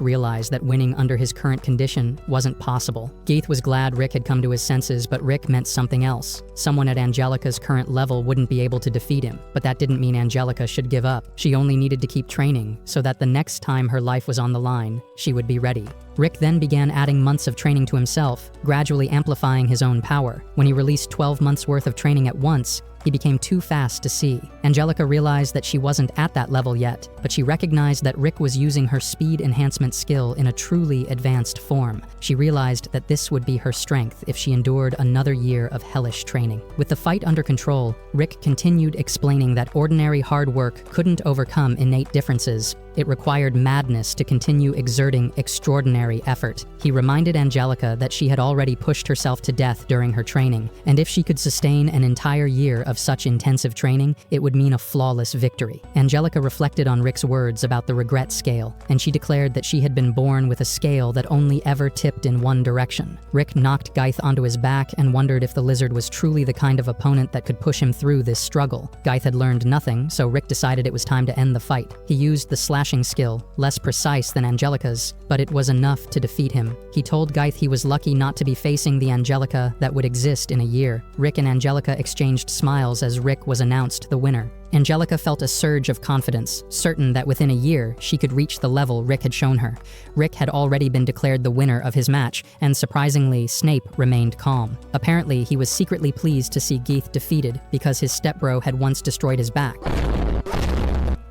realized that winning under his current condition wasn't possible. Geith was glad Rick had come to his senses, but Rick meant something else. Someone at Angelica's current level wouldn't be able to defeat him, but that didn't mean Angelica should give up. She only needed to keep training, so that the next time her life was on the line, she would be ready. Rick then began adding months of training to himself, gradually amplifying his own power. When he released 12 months worth of training at once, he became too fast to see. Angelica realized that she wasn't at that level yet, but she recognized that Rick was using her speed enhancement skill in a truly advanced form. She realized that this would be her strength if she endured another year of hellish training. With the fight under control, Rick continued explaining that ordinary hard work couldn't overcome innate differences. It required madness to continue exerting extraordinary effort. He reminded Angelica that she had already pushed herself to death during her training, and if she could sustain an entire year of such intensive training, it would mean a flawless victory. Angelica reflected on Rick's words about the regret scale, and she declared that she had been born with a scale that only ever tipped in one direction. Rick knocked Geith onto his back and wondered if the lizard was truly the kind of opponent that could push him through this struggle. Geith had learned nothing, so Rick decided it was time to end the fight. He used the slashing skill, less precise than Angelica's, but it was enough to defeat him. He told Geith he was lucky not to be facing the Angelica that would exist in a year. Rick and Angelica exchanged smiles as Rick was announced the winner. Angelica felt a surge of confidence, certain that within a year she could reach the level Rick had shown her. Rick had already been declared the winner of his match, and surprisingly, Snape remained calm. Apparently, he was secretly pleased to see Geith defeated because his stepbro had once destroyed his back.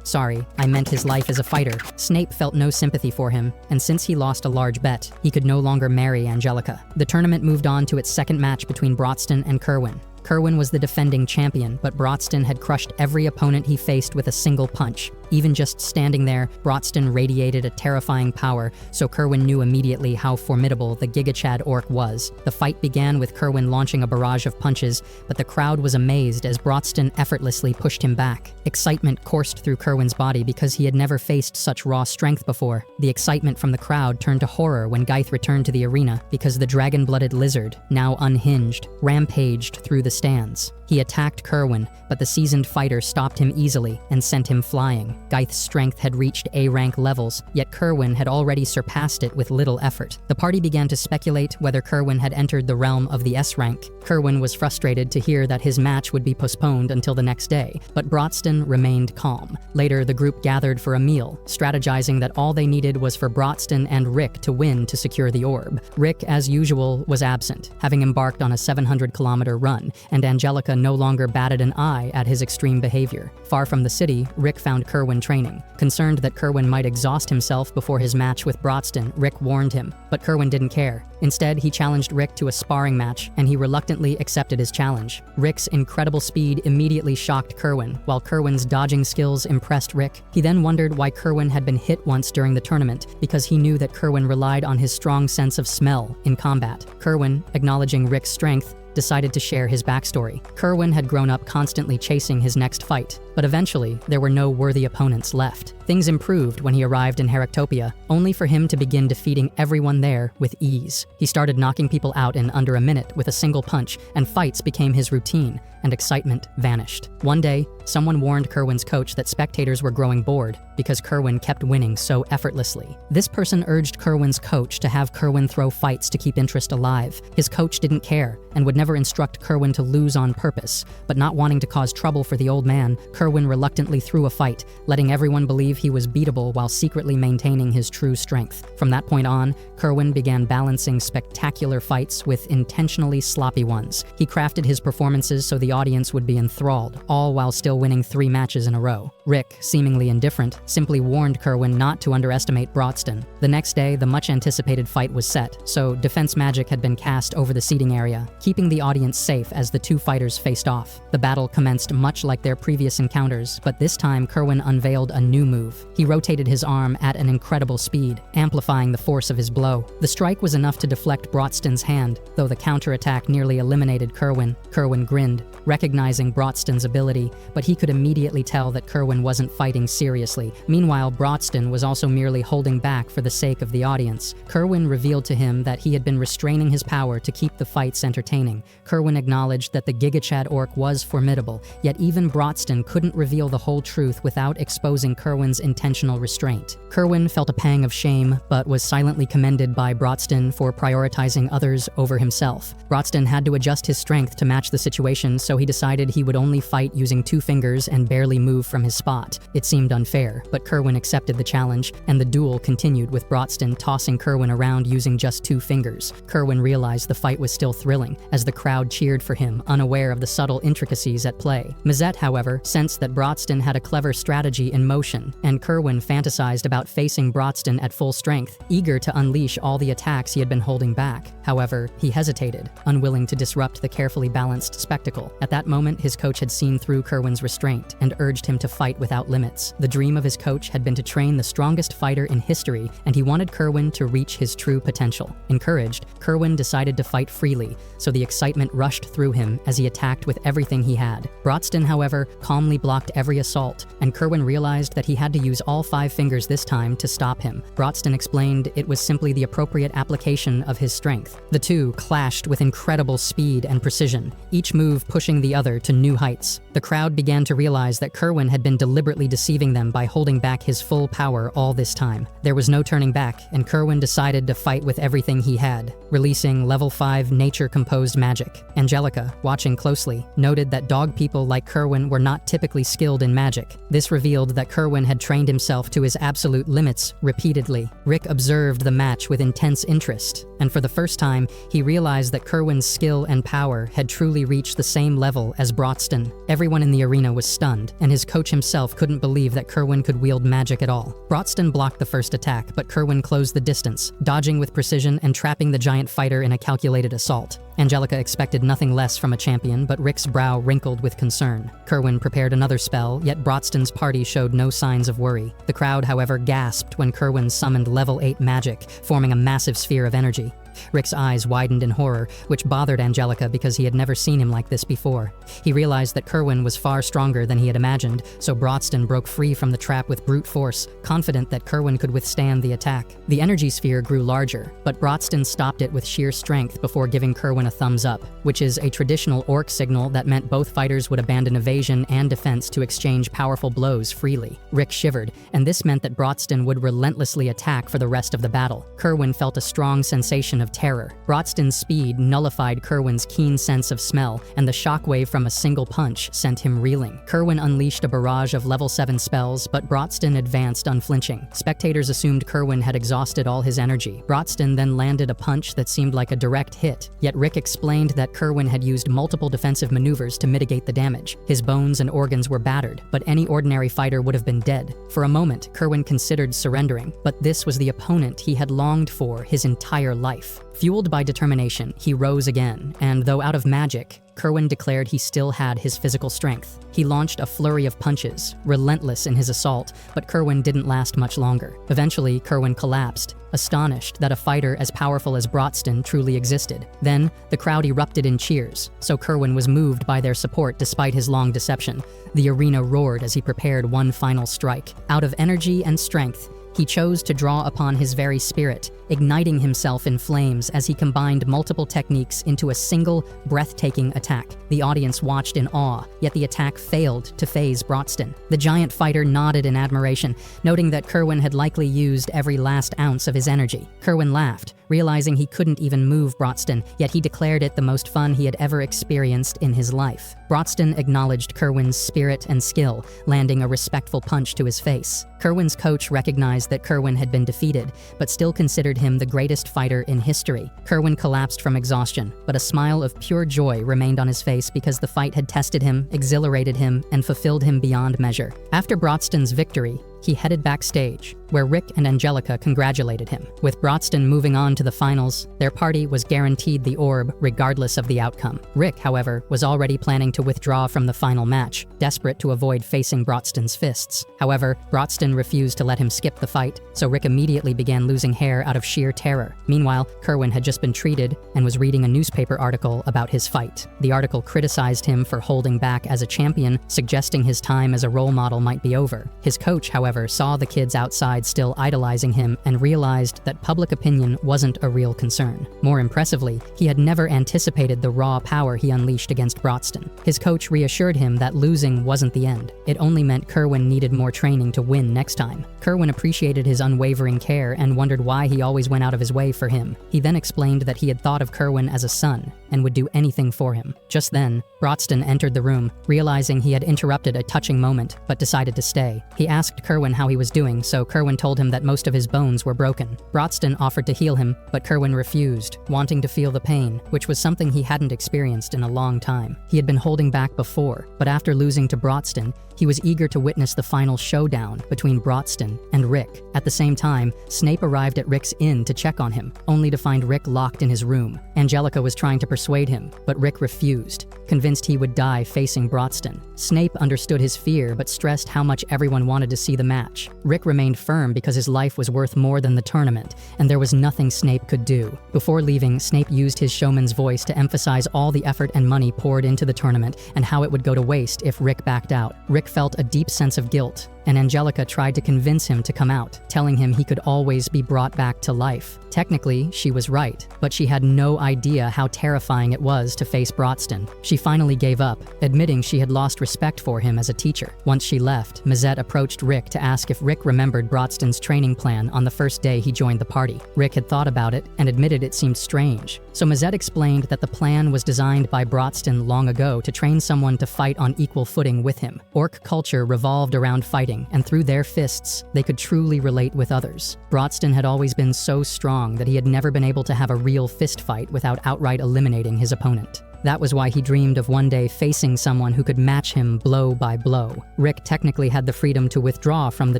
Sorry, I meant his life as a fighter. Snape felt no sympathy for him, and since he lost a large bet, he could no longer marry Angelica. The tournament moved on to its second match between Brodston and Kerwin. Kerwin was the defending champion, but Brodston had crushed every opponent he faced with a single punch. Even just standing there, Brodston radiated a terrifying power, so Kerwin knew immediately how formidable the Giga Chad orc was. The fight began with Kerwin launching a barrage of punches, but the crowd was amazed as Brodston effortlessly pushed him back. Excitement coursed through Kerwin's body because he had never faced such raw strength before. The excitement from the crowd turned to horror when Geith returned to the arena because the dragon-blooded lizard, now unhinged, rampaged through the stands. He attacked Kerwin, but the seasoned fighter stopped him easily and sent him flying. Geith's strength had reached A-rank levels, yet Kerwin had already surpassed it with little effort. The party began to speculate whether Kerwin had entered the realm of the S-rank. Kerwin was frustrated to hear that his match would be postponed until the next day, but Brodston remained calm. Later, the group gathered for a meal, strategizing that all they needed was for Brodston and Rick to win to secure the orb. Rick, as usual, was absent, having embarked on a 700-kilometer run, and Angelica no longer batted an eye at his extreme behavior. Far from the city, Rick found Kerwin training. Concerned that Kerwin might exhaust himself before his match with Brodston, Rick warned him, but Kerwin didn't care. Instead, he challenged Rick to a sparring match, and he reluctantly accepted his challenge. Rick's incredible speed immediately shocked Kerwin, while Kerwin's dodging skills impressed Rick. He then wondered why Kerwin had been hit once during the tournament, because he knew that Kerwin relied on his strong sense of smell in combat. Kerwin, acknowledging Rick's strength, decided to share his backstory. Kerwin had grown up constantly chasing his next fight, but eventually there were no worthy opponents left. Things improved when he arrived in Heractopia, only for him to begin defeating everyone there with ease. He started knocking people out in under a minute with a single punch, and fights became his routine, and excitement vanished. One day, someone warned Kerwin's coach that spectators were growing bored because Kerwin kept winning so effortlessly. This person urged Kerwin's coach to have Kerwin throw fights to keep interest alive. His coach didn't care and would never instruct Kerwin to lose on purpose, but not wanting to cause trouble for the old man, Kerwin reluctantly threw a fight, letting everyone believe he was beatable while secretly maintaining his true strength. From that point on, Kerwin began balancing spectacular fights with intentionally sloppy ones. He crafted his performances so the audience would be enthralled, all while still winning 3 matches in a row. Rick, seemingly indifferent, simply warned Kerwin not to underestimate Brodston. The next day, the much-anticipated fight was set, so defense magic had been cast over the seating area, keeping the audience safe as the two fighters faced off. The battle commenced much like their previous encounters, but this time Kerwin unveiled a new move. He rotated his arm at an incredible speed, amplifying the force of his blow. The strike was enough to deflect Brodston's hand, though the counterattack nearly eliminated Kerwin. Kerwin grinned, recognizing Brodston's ability, but he could immediately tell that Kerwin wasn't fighting seriously. Meanwhile, Brodston was also merely holding back for the sake of the audience. Kerwin revealed to him that he had been restraining his power to keep the fights entertaining. Kerwin acknowledged that the Gigachad orc was formidable, yet even Brodston couldn't reveal the whole truth without exposing Kerwin's intentional restraint. Kerwin felt a pang of shame, but was silently commended by Brodston for prioritizing others over himself. Brodston had to adjust his strength to match the situation, so he decided he would only fight using 2 fingers and barely move from his spot. It seemed unfair, but Kerwin accepted the challenge, and the duel continued with Brodston tossing Kerwin around using just 2 fingers. Kerwin realized the fight was still thrilling, as the crowd cheered for him, unaware of the subtle intricacies at play. Mazette, however, sensed that Brodston had a clever strategy in motion, and Kerwin fantasized about facing Brodston at full strength, eager to unleash all the attacks he had been holding back. However, he hesitated, unwilling to disrupt the carefully balanced spectacle. At that moment, his coach had seen through Kerwin's restraint and urged him to fight without limits. The dream of his coach had been to train the strongest fighter in history, and he wanted Kerwin to reach his true potential. Encouraged, Kerwin decided to fight freely, so the excitement rushed through him as he attacked with everything he had. Brodston, however, calmly blocked every assault, and Kerwin realized that he had to use all 5 fingers this time to stop him. Brodston explained it was simply the appropriate application of his strength. The two clashed with incredible speed and precision, each move pushing the other to new heights. The crowd began to realize that Kerwin had been deliberately deceiving them by holding back his full power all this time. There was no turning back, and Kerwin decided to fight with everything he had, releasing level 5 nature-composed magic. Angelica, watching closely, noted that dog people like Kerwin were not typically skilled in magic. This revealed that Kerwin had trained himself to his absolute limits repeatedly. Rick observed the match with intense interest, and for the first time, he realized that Kerwin's skill and power had truly reached the same level as Brodston. Everyone in the arena was stunned, and his coach himself couldn't believe that Kerwin could wield magic at all. Brodston blocked the first attack, but Kerwin closed the distance, dodging with precision and trapping the giant fighter in a calculated assault. Angelica expected nothing less from a champion, but Rick's brow wrinkled with concern. Kerwin prepared another spell, yet Brodston's party showed no signs of worry. The crowd, however, gasped when Kerwin summoned level 8 magic, forming a massive sphere of energy. Rick's eyes widened in horror, which bothered Angelica because he had never seen him like this before. He realized that Kerwin was far stronger than he had imagined, so Brodston broke free from the trap with brute force, confident that Kerwin could withstand the attack. The energy sphere grew larger, but Brodston stopped it with sheer strength before giving Kerwin a thumbs up, which is a traditional orc signal that meant both fighters would abandon evasion and defense to exchange powerful blows freely. Rick shivered, and this meant that Brodston would relentlessly attack for the rest of the battle. Kerwin felt a strong sensation of terror. Brodston's speed nullified Kerwin's keen sense of smell, and the shockwave from a single punch sent him reeling. Kerwin unleashed a barrage of level 7 spells, but Brodston advanced unflinching. Spectators assumed Kerwin had exhausted all his energy. Brodston then landed a punch that seemed like a direct hit, yet Rick explained that Kerwin had used multiple defensive maneuvers to mitigate the damage. His bones and organs were battered, but any ordinary fighter would have been dead. For a moment, Kerwin considered surrendering, but this was the opponent he had longed for his entire life. Fueled by determination, he rose again, and though out of magic, Kerwin declared he still had his physical strength. He launched a flurry of punches, relentless in his assault, but Kerwin didn't last much longer. Eventually, Kerwin collapsed, astonished that a fighter as powerful as Brodston truly existed. Then, the crowd erupted in cheers, so Kerwin was moved by their support despite his long deception. The arena roared as he prepared one final strike. Out of energy and strength, he chose to draw upon his very spirit, igniting himself in flames as he combined multiple techniques into a single, breathtaking attack. The audience watched in awe, yet the attack failed to faze Brodston. The giant fighter nodded in admiration, noting that Kerwin had likely used every last ounce of his energy. Kerwin laughed, realizing he couldn't even move Brodston, yet he declared it the most fun he had ever experienced in his life. Brodston acknowledged Kerwin's spirit and skill, landing a respectful punch to his face. Kerwin's coach recognized that Kerwin had been defeated, but still considered him the greatest fighter in history. Kerwin collapsed from exhaustion, but a smile of pure joy remained on his face because the fight had tested him, exhilarated him, and fulfilled him beyond measure. After Brodston's victory, he headed backstage, where Rick and Angelica congratulated him. With Brodston moving on to the finals, their party was guaranteed the orb regardless of the outcome. Rick, however, was already planning to withdraw from the final match, desperate to avoid facing Brodston's fists. However, Brodston refused to let him skip the fight, so Rick immediately began losing hair out of sheer terror. Meanwhile, Kerwin had just been treated and was reading a newspaper article about his fight. The article criticized him for holding back as a champion, suggesting his time as a role model might be over. His coach, however, saw the kids outside still idolizing him and realized that public opinion wasn't a real concern. More impressively, he had never anticipated the raw power he unleashed against Brodston. His coach reassured him that losing wasn't the end. It only meant Kerwin needed more training to win next time. Kerwin appreciated his unwavering care and wondered why he always went out of his way for him. He then explained that he had thought of Kerwin as a son and would do anything for him. Just then, Brodston entered the room, realizing he had interrupted a touching moment, but decided to stay. He asked Kerwin how he was doing, so Kerwin told him that most of his bones were broken. Brodston offered to heal him, but Kerwin refused, wanting to feel the pain, which was something he hadn't experienced in a long time. He had been holding back before, but after losing to Brodston, he was eager to witness the final showdown between Brodston and Rick. At the same time, Snape arrived at Rick's inn to check on him, only to find Rick locked in his room. Angelica was trying to persuade him, but Rick refused, convinced he would die facing Brodston. Snape understood his fear, but stressed how much everyone wanted to see the match. Rick remained firm because his life was worth more than the tournament, and there was nothing Snape could do. Before leaving, Snape used his showman's voice to emphasize all the effort and money poured into the tournament and how it would go to waste if Rick backed out. Rick felt a deep sense of guilt, and Angelica tried to convince him to come out, telling him he could always be brought back to life. Technically, she was right, but she had no idea how terrifying it was to face Brodston. She finally gave up, admitting she had lost respect for him as a teacher. Once she left, Mazette approached Rick to ask if Rick remembered Brodston's training plan on the first day he joined the party. Rick had thought about it and admitted it seemed strange. So Mazette explained that the plan was designed by Brodston long ago to train someone to fight on equal footing with him. Orc culture revolved around fighting, and through their fists, they could truly relate with others. Brodston had always been so strong that he had never been able to have a real fist fight without outright eliminating his opponent. That was why he dreamed of one day facing someone who could match him blow by blow. Rick technically had the freedom to withdraw from the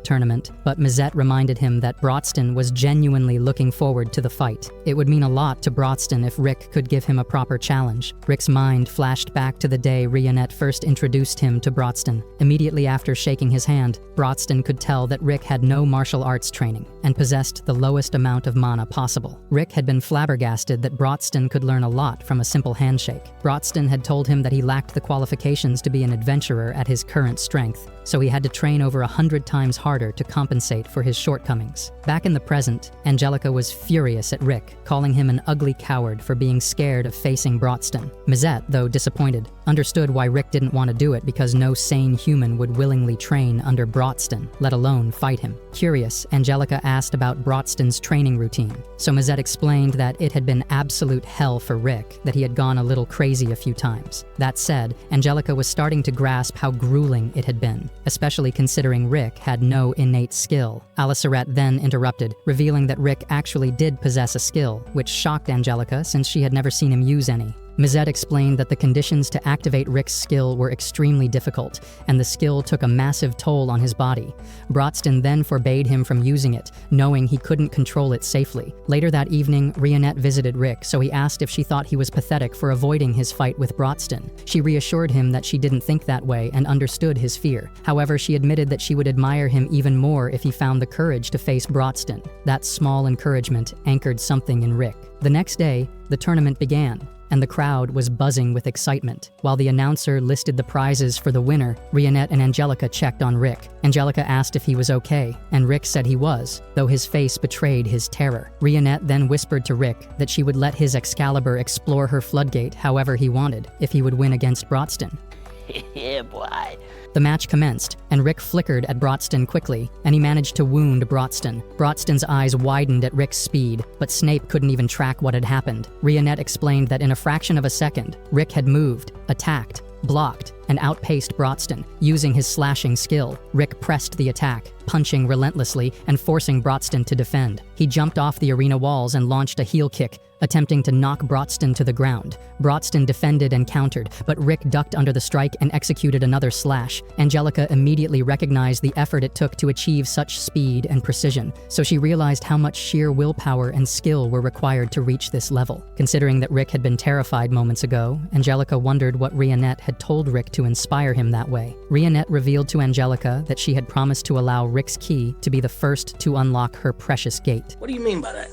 tournament, but Mazette reminded him that Brodston was genuinely looking forward to the fight. It would mean a lot to Brodston if Rick could give him a proper challenge. Rick's mind flashed back to the day Rionette first introduced him to Brodston. Immediately after shaking his hand, Brodston could tell that Rick had no martial arts training and possessed the lowest amount of mana possible. Rick had been flabbergasted that Brodston could learn a lot from a simple handshake. Brodston had told him that he lacked the qualifications to be an adventurer at his current strength. so he had to train over 100 times harder to compensate for his shortcomings. Back in the present, Angelica was furious at Rick, calling him an ugly coward for being scared of facing Brodston. Mizette, though disappointed, understood why Rick didn't want to do it because no sane human would willingly train under Brodston, let alone fight him. Curious, Angelica asked about Brodston's training routine, so Mizette explained that it had been absolute hell for Rick, that he had gone a little crazy a few times. That said, Angelica was starting to grasp how grueling it had been, especially considering Rick had no innate skill. Aliceret then interrupted, revealing that Rick actually did possess a skill, which shocked Angelica since she had never seen him use any. Mizette explained that the conditions to activate Rick's skill were extremely difficult, and the skill took a massive toll on his body. Brodston then forbade him from using it, knowing he couldn't control it safely. Later that evening, Rionette visited Rick, so he asked if she thought he was pathetic for avoiding his fight with Brodston. She reassured him that she didn't think that way and understood his fear. However, she admitted that she would admire him even more if he found the courage to face Brodston. That small encouragement anchored something in Rick. The next day, the tournament began, and the crowd was buzzing with excitement. While the announcer listed the prizes for the winner, Rionette and Angelica checked on Rick. Angelica asked if he was okay, and Rick said he was, though his face betrayed his terror. Rionette then whispered to Rick that she would let his Excalibur explore her floodgate however he wanted, if he would win against Brodston. Yeah, boy. The match commenced, and Rick flickered at Brodston quickly, and he managed to wound Brodston. Brodston's eyes widened at Rick's speed, but Snape couldn't even track what had happened. Rionette explained that in a fraction of a second, Rick had moved, attacked, blocked, and outpaced Brodston, using his slashing skill. Rick pressed the attack, punching relentlessly and forcing Brodston to defend. He jumped off the arena walls and launched a heel kick, attempting to knock Brodston to the ground. Brodston defended and countered, but Rick ducked under the strike and executed another slash. Angelica immediately recognized the effort it took to achieve such speed and precision, so she realized how much sheer willpower and skill were required to reach this level. Considering that Rick had been terrified moments ago, Angelica wondered what Rionette had told Rick to inspire him that way. Rionette revealed to Angelica that she had promised to allow Rick's key to be the first to unlock her precious gate. What do you mean by that?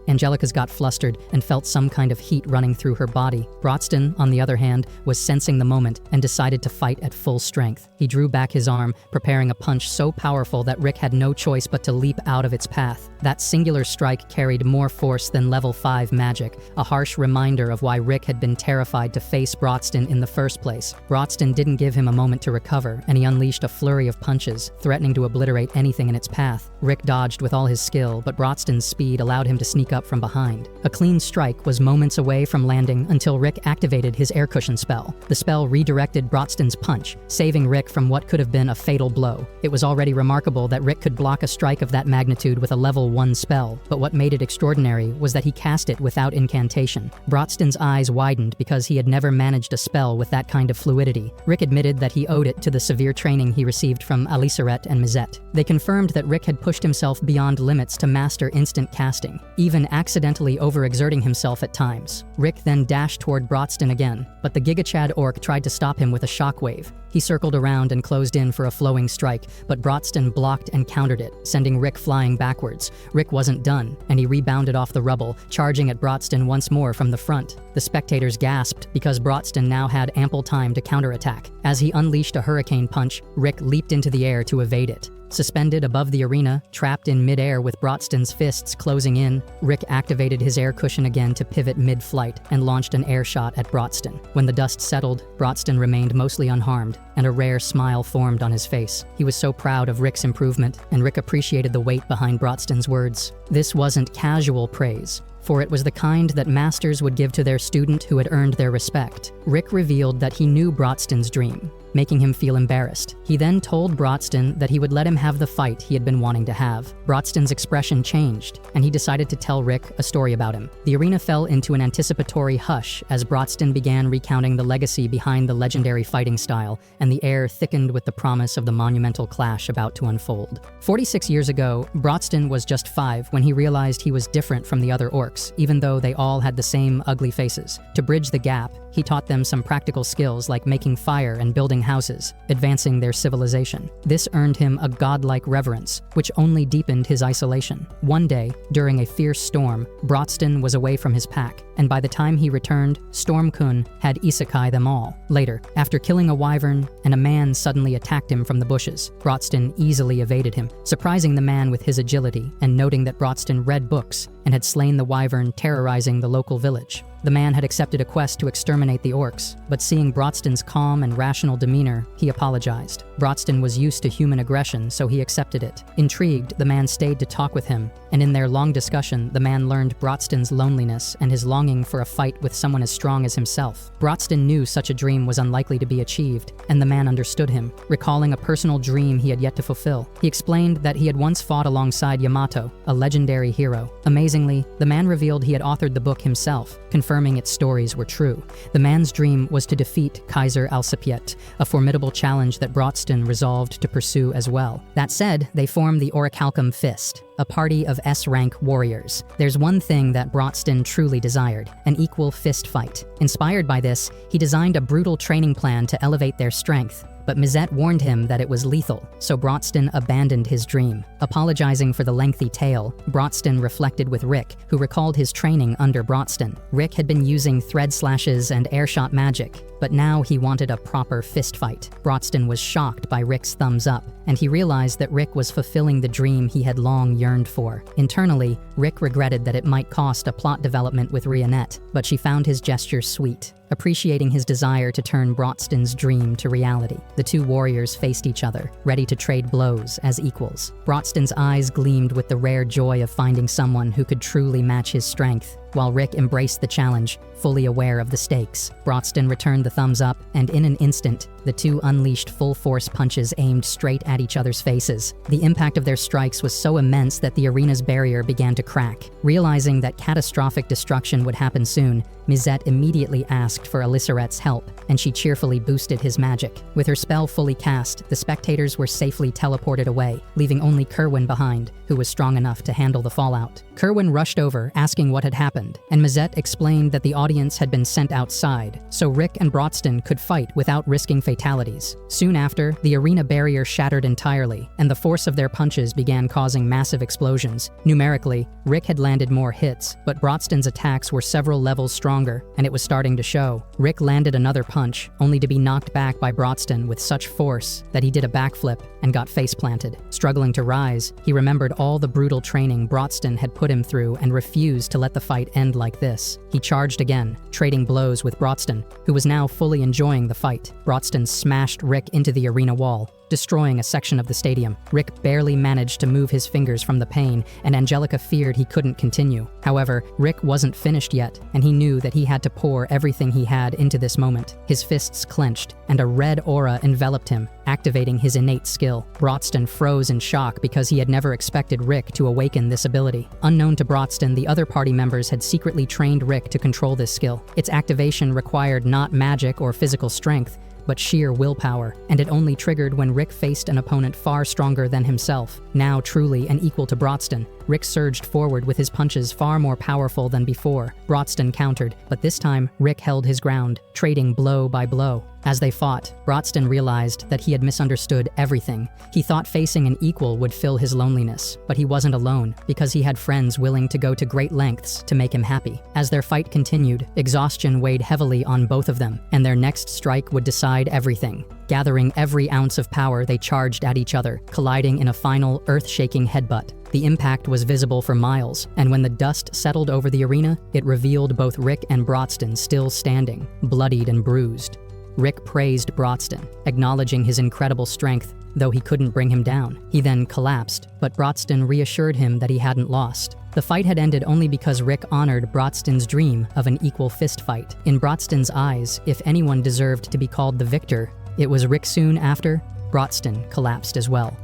Angelica's got flustered and felt some kind of heat running through her body. Brodston, on the other hand, was sensing the moment and decided to fight at full strength. He drew back his arm, preparing a punch so powerful that Rick had no choice but to leap out of its path. That singular strike carried more force than level 5 magic, a harsh reminder of why Rick had been terrified to face Brodston in the first place. Brodston didn't give him a moment to recover, and he unleashed a flurry of punches, threatening to obliterate anything in its path. Rick dodged with all his skill, but Brodston's speed allowed him to sneak up from behind. A clean strike was moments away from landing until Rick activated his air cushion spell. The spell redirected Brodston's punch, saving Rick from what could have been a fatal blow. It was already remarkable that Rick could block a strike of that magnitude with a level 1 spell, but what made it extraordinary was that he cast it without incantation. Brodston's eyes widened because he had never managed a spell with that kind of fluidity. Rick admitted that he owed it to the severe training he received from Aliceret and Mizette. They confirmed that Rick had pushed himself beyond limits to master instant casting, even accidentally overexerting himself at times. Rick then dashed toward Brodston again, but the Giga Chad orc tried to stop him with a shockwave. He circled around and closed in for a flowing strike, but Brodston blocked and countered it, sending Rick flying backwards. Rick wasn't done, and he rebounded off the rubble, charging at Brodston once more from the front. The spectators gasped because Brodston now had ample time to counterattack. As he unleashed a hurricane punch, Rick leaped into the air to evade it. Suspended above the arena, trapped in mid-air with Brodston's fists closing in, Rick activated his air cushion again to pivot mid-flight and launched an air shot at Brodston. When the dust settled, Brodston remained mostly unharmed, and a rare smile formed on his face. He was so proud of Rick's improvement, and Rick appreciated the weight behind Brodston's words. This wasn't casual praise, for it was the kind that masters would give to their student who had earned their respect. Rick revealed that he knew Brodston's dream, making him feel embarrassed. He then told Brodston that he would let him have the fight he had been wanting to have. Brodston's expression changed, and he decided to tell Rick a story about him. The arena fell into an anticipatory hush as Brodston began recounting the legacy behind the legendary fighting style, and the air thickened with the promise of the monumental clash about to unfold. 46 years ago, Brodston was just 5 when he realized he was different from the other orcs, even though they all had the same ugly faces. To bridge the gap, he taught them some practical skills like making fire and building houses, advancing their civilization. This earned him a godlike reverence, which only deepened his isolation. One day, during a fierce storm, Brodston was away from his pack, and by the time he returned, Storm-kun had isekai them all. Later, after killing a wyvern, and a man suddenly attacked him from the bushes, Brodston easily evaded him, surprising the man with his agility and noting that Brodston read books and had slain the wyvern, terrorizing the local village. The man had accepted a quest to exterminate the orcs, but seeing Brodston's calm and rational demeanor, he apologized. Brodston was used to human aggression, so he accepted it. Intrigued, the man stayed to talk with him, and in their long discussion, the man learned Brodston's loneliness and his longing for a fight with someone as strong as himself. Brodston knew such a dream was unlikely to be achieved, and the man understood him, recalling a personal dream he had yet to fulfill. He explained that he had once fought alongside Yamato, a legendary hero. Amazingly, the man revealed he had authored the book himself, confirming its stories were true. The man's dream was to defeat Kaiser Alcipiet, a formidable challenge that Brodston resolved to pursue as well. That said, they formed the Orichalcum Fist, a party of S-rank warriors. There's one thing that Brodston truly desired, an equal fist fight. Inspired by this, he designed a brutal training plan to elevate their strength. But Mizette warned him that it was lethal, so Brodston abandoned his dream. Apologizing for the lengthy tale, Brodston reflected with Rick, who recalled his training under Brodston. Rick had been using thread slashes and airshot magic, but now he wanted a proper fist fight. Brodston was shocked by Rick's thumbs up, and he realized that Rick was fulfilling the dream he had long yearned for. Internally, Rick regretted that it might cost a plot development with Rionette, but she found his gesture sweet, appreciating his desire to turn Brodston's dream to reality. The two warriors faced each other, ready to trade blows as equals. Brodston's eyes gleamed with the rare joy of finding someone who could truly match his strength, while Rick embraced the challenge, fully aware of the stakes. Brodston returned the thumbs up, and in an instant, the two unleashed full-force punches aimed straight at each other's faces. The impact of their strikes was so immense that the arena's barrier began to crack. Realizing that catastrophic destruction would happen soon, Mizette immediately asked for Aliceret's help, and she cheerfully boosted his magic. With her spell fully cast, the spectators were safely teleported away, leaving only Kerwin behind, who was strong enough to handle the fallout. Kerwin rushed over, asking what had happened, and Mizette explained that the audience had been sent outside, so Rick and Brodston could fight without risking fatalities. Soon after, the arena barrier shattered entirely, and the force of their punches began causing massive explosions. Numerically, Rick had landed more hits, but Brodston's attacks were several levels stronger, and it was starting to show. Rick landed another punch, only to be knocked back by Brodston with such force that he did a backflip and got face-planted. Struggling to rise, he remembered all the brutal training Brodston had put him through and refused to let the fight end like this. He charged again, trading blows with Brodston, who was now fully enjoying the fight. Brodston smashed Rick into the arena wall, destroying a section of the stadium. Rick barely managed to move his fingers from the pain, and Angelica feared he couldn't continue. However, Rick wasn't finished yet, and he knew that he had to pour everything he had into this moment. His fists clenched, and a red aura enveloped him, activating his innate skill. Brodston froze in shock because he had never expected Rick to awaken this ability. Unknown to Brodston, the other party members had secretly trained Rick to control this skill. Its activation required not magic or physical strength, but sheer willpower, and it only triggered when Rick faced an opponent far stronger than himself. Now truly an equal to Brodston, Rick surged forward with his punches far more powerful than before. Brodston countered, but this time Rick held his ground, trading blow by blow. As they fought, Brodston realized that he had misunderstood everything. He thought facing an equal would fill his loneliness, but he wasn't alone, because he had friends willing to go to great lengths to make him happy. As their fight continued, exhaustion weighed heavily on both of them, and their next strike would decide everything. Gathering every ounce of power, they charged at each other, colliding in a final, earth-shaking headbutt. The impact was visible for miles, and when the dust settled over the arena, it revealed both Rick and Brodston still standing, bloodied and bruised. Rick praised Brodston, acknowledging his incredible strength, though he couldn't bring him down. He then collapsed, but Brodston reassured him that he hadn't lost. The fight had ended only because Rick honored Brodston's dream of an equal fist fight. In Brodston's eyes, if anyone deserved to be called the victor, it was Rick. Soon after, Brodston collapsed as well.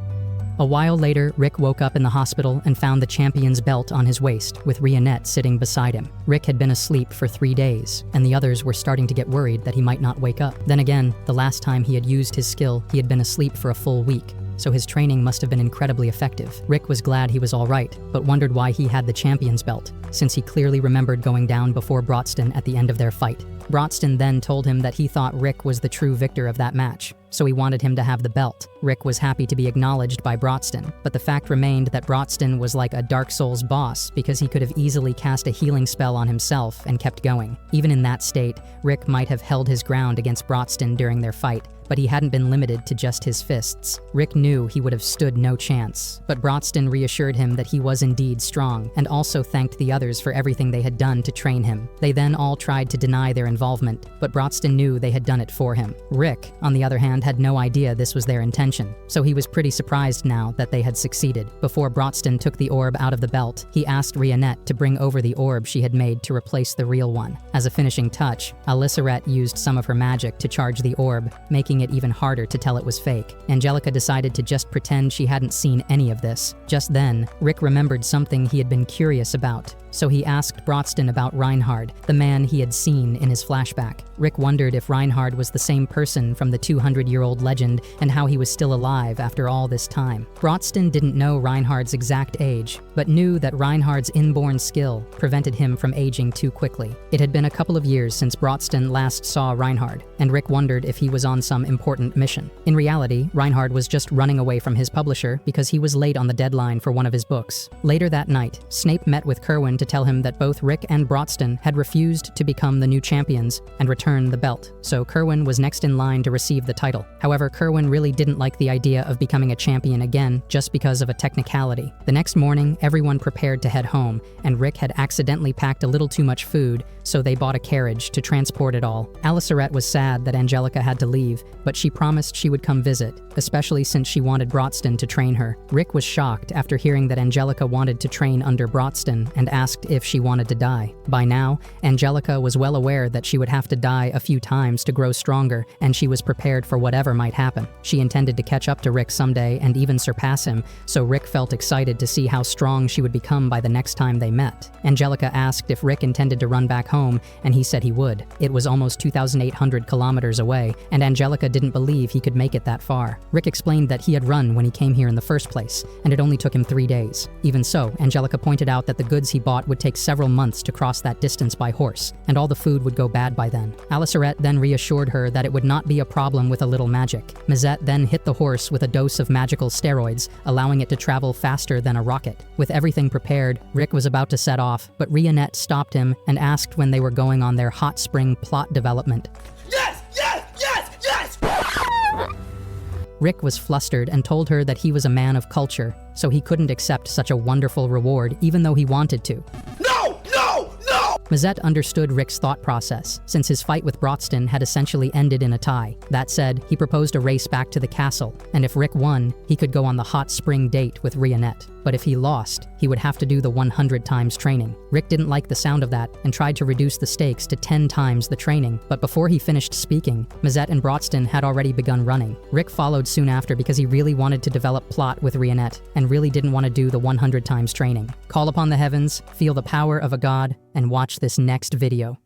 A while later, Rick woke up in the hospital and found the champion's belt on his waist, with Rionette sitting beside him. Rick had been asleep for 3 days, and the others were starting to get worried that he might not wake up. Then again, the last time he had used his skill, he had been asleep for a full week, so his training must have been incredibly effective. Rick was glad he was all right, but wondered why he had the champion's belt, since he clearly remembered going down before Brodston at the end of their fight. Brodston then told him that he thought Rick was the true victor of that match, so he wanted him to have the belt. Rick was happy to be acknowledged by Brodston, but the fact remained that Brodston was like a Dark Souls boss because he could have easily cast a healing spell on himself and kept going. Even in that state, Rick might have held his ground against Brodston during their fight, but he hadn't been limited to just his fists. Rick knew he would have stood no chance, but Brodston reassured him that he was indeed strong, and also thanked the others for everything they had done to train him. They then all tried to deny their involvement, but Brodston knew they had done it for him. Rick, on the other hand, had no idea this was their intention, so he was pretty surprised now that they had succeeded. Before Brodston took the orb out of the belt, he asked Rionette to bring over the orb she had made to replace the real one. As a finishing touch, Alyssarette used some of her magic to charge the orb, making it even harder to tell it was fake. Angelica decided to just pretend she hadn't seen any of this. Just then, Rick remembered something he had been curious about, so he asked Brodston about Reinhard, the man he had seen in his flashback. Rick wondered if Reinhard was the same person from the 200-year-old legend and how he was still alive after all this time. Brodston didn't know Reinhard's exact age, but knew that Reinhard's inborn skill prevented him from aging too quickly. It had been a couple of years since Brodston last saw Reinhard, and Rick wondered if he was on some important mission. In reality, Reinhard was just running away from his publisher because he was late on the deadline for one of his books. Later that night, Snape met with Kerwin to tell him that both Rick and Brodston had refused to become the new champions and return the belt, so Kerwin was next in line to receive the title. However, Kerwin really didn't like the idea of becoming a champion again just because of a technicality. The next morning, everyone prepared to head home, and Rick had accidentally packed a little too much food, so they bought a carriage to transport it all. Alyssarette was sad that Angelica had to leave, but she promised she would come visit, especially since she wanted Brodston to train her. Rick was shocked after hearing that Angelica wanted to train under Brodston and asked if she wanted to die. By now, Angelica was well aware that she would have to die a few times to grow stronger, and she was prepared for whatever might happen. She intended to catch up to Rick someday and even surpass him, so Rick felt excited to see how strong she would become by the next time they met. Angelica asked if Rick intended to run back home, and he said he would. It was almost 2,800 kilometers away, and Angelica didn't believe he could make it that far. Rick explained that he had run when he came here in the first place, and it only took him 3 days. Even so, Angelica pointed out that the goods he bought would take several months to cross that distance by horse, and all the food would go bad by then. Alyssarette then reassured her that it would not be a problem with a little magic. Mazette then hit the horse with a dose of magical steroids, allowing it to travel faster than a rocket. With everything prepared, Rick was about to set off, but Rionette stopped him and asked when they were going on their hot spring plot development. Yes! Yes! Yes! Yes! Rick was flustered and told her that he was a man of culture, so he couldn't accept such a wonderful reward even though he wanted to. No! No! No! Mazette understood Rick's thought process, since his fight with Brodston had essentially ended in a tie. That said, he proposed a race back to the castle, and if Rick won, he could go on the hot spring date with Rionette. But if he lost, he would have to do the 100 times training. Rick didn't like the sound of that and tried to reduce the stakes to 10 times the training, but before he finished speaking, Mazette and Brodston had already begun running. Rick followed soon after because he really wanted to develop plot with Rionette and really didn't want to do the 100 times training. Call upon the heavens, feel the power of a god, and watch this next video.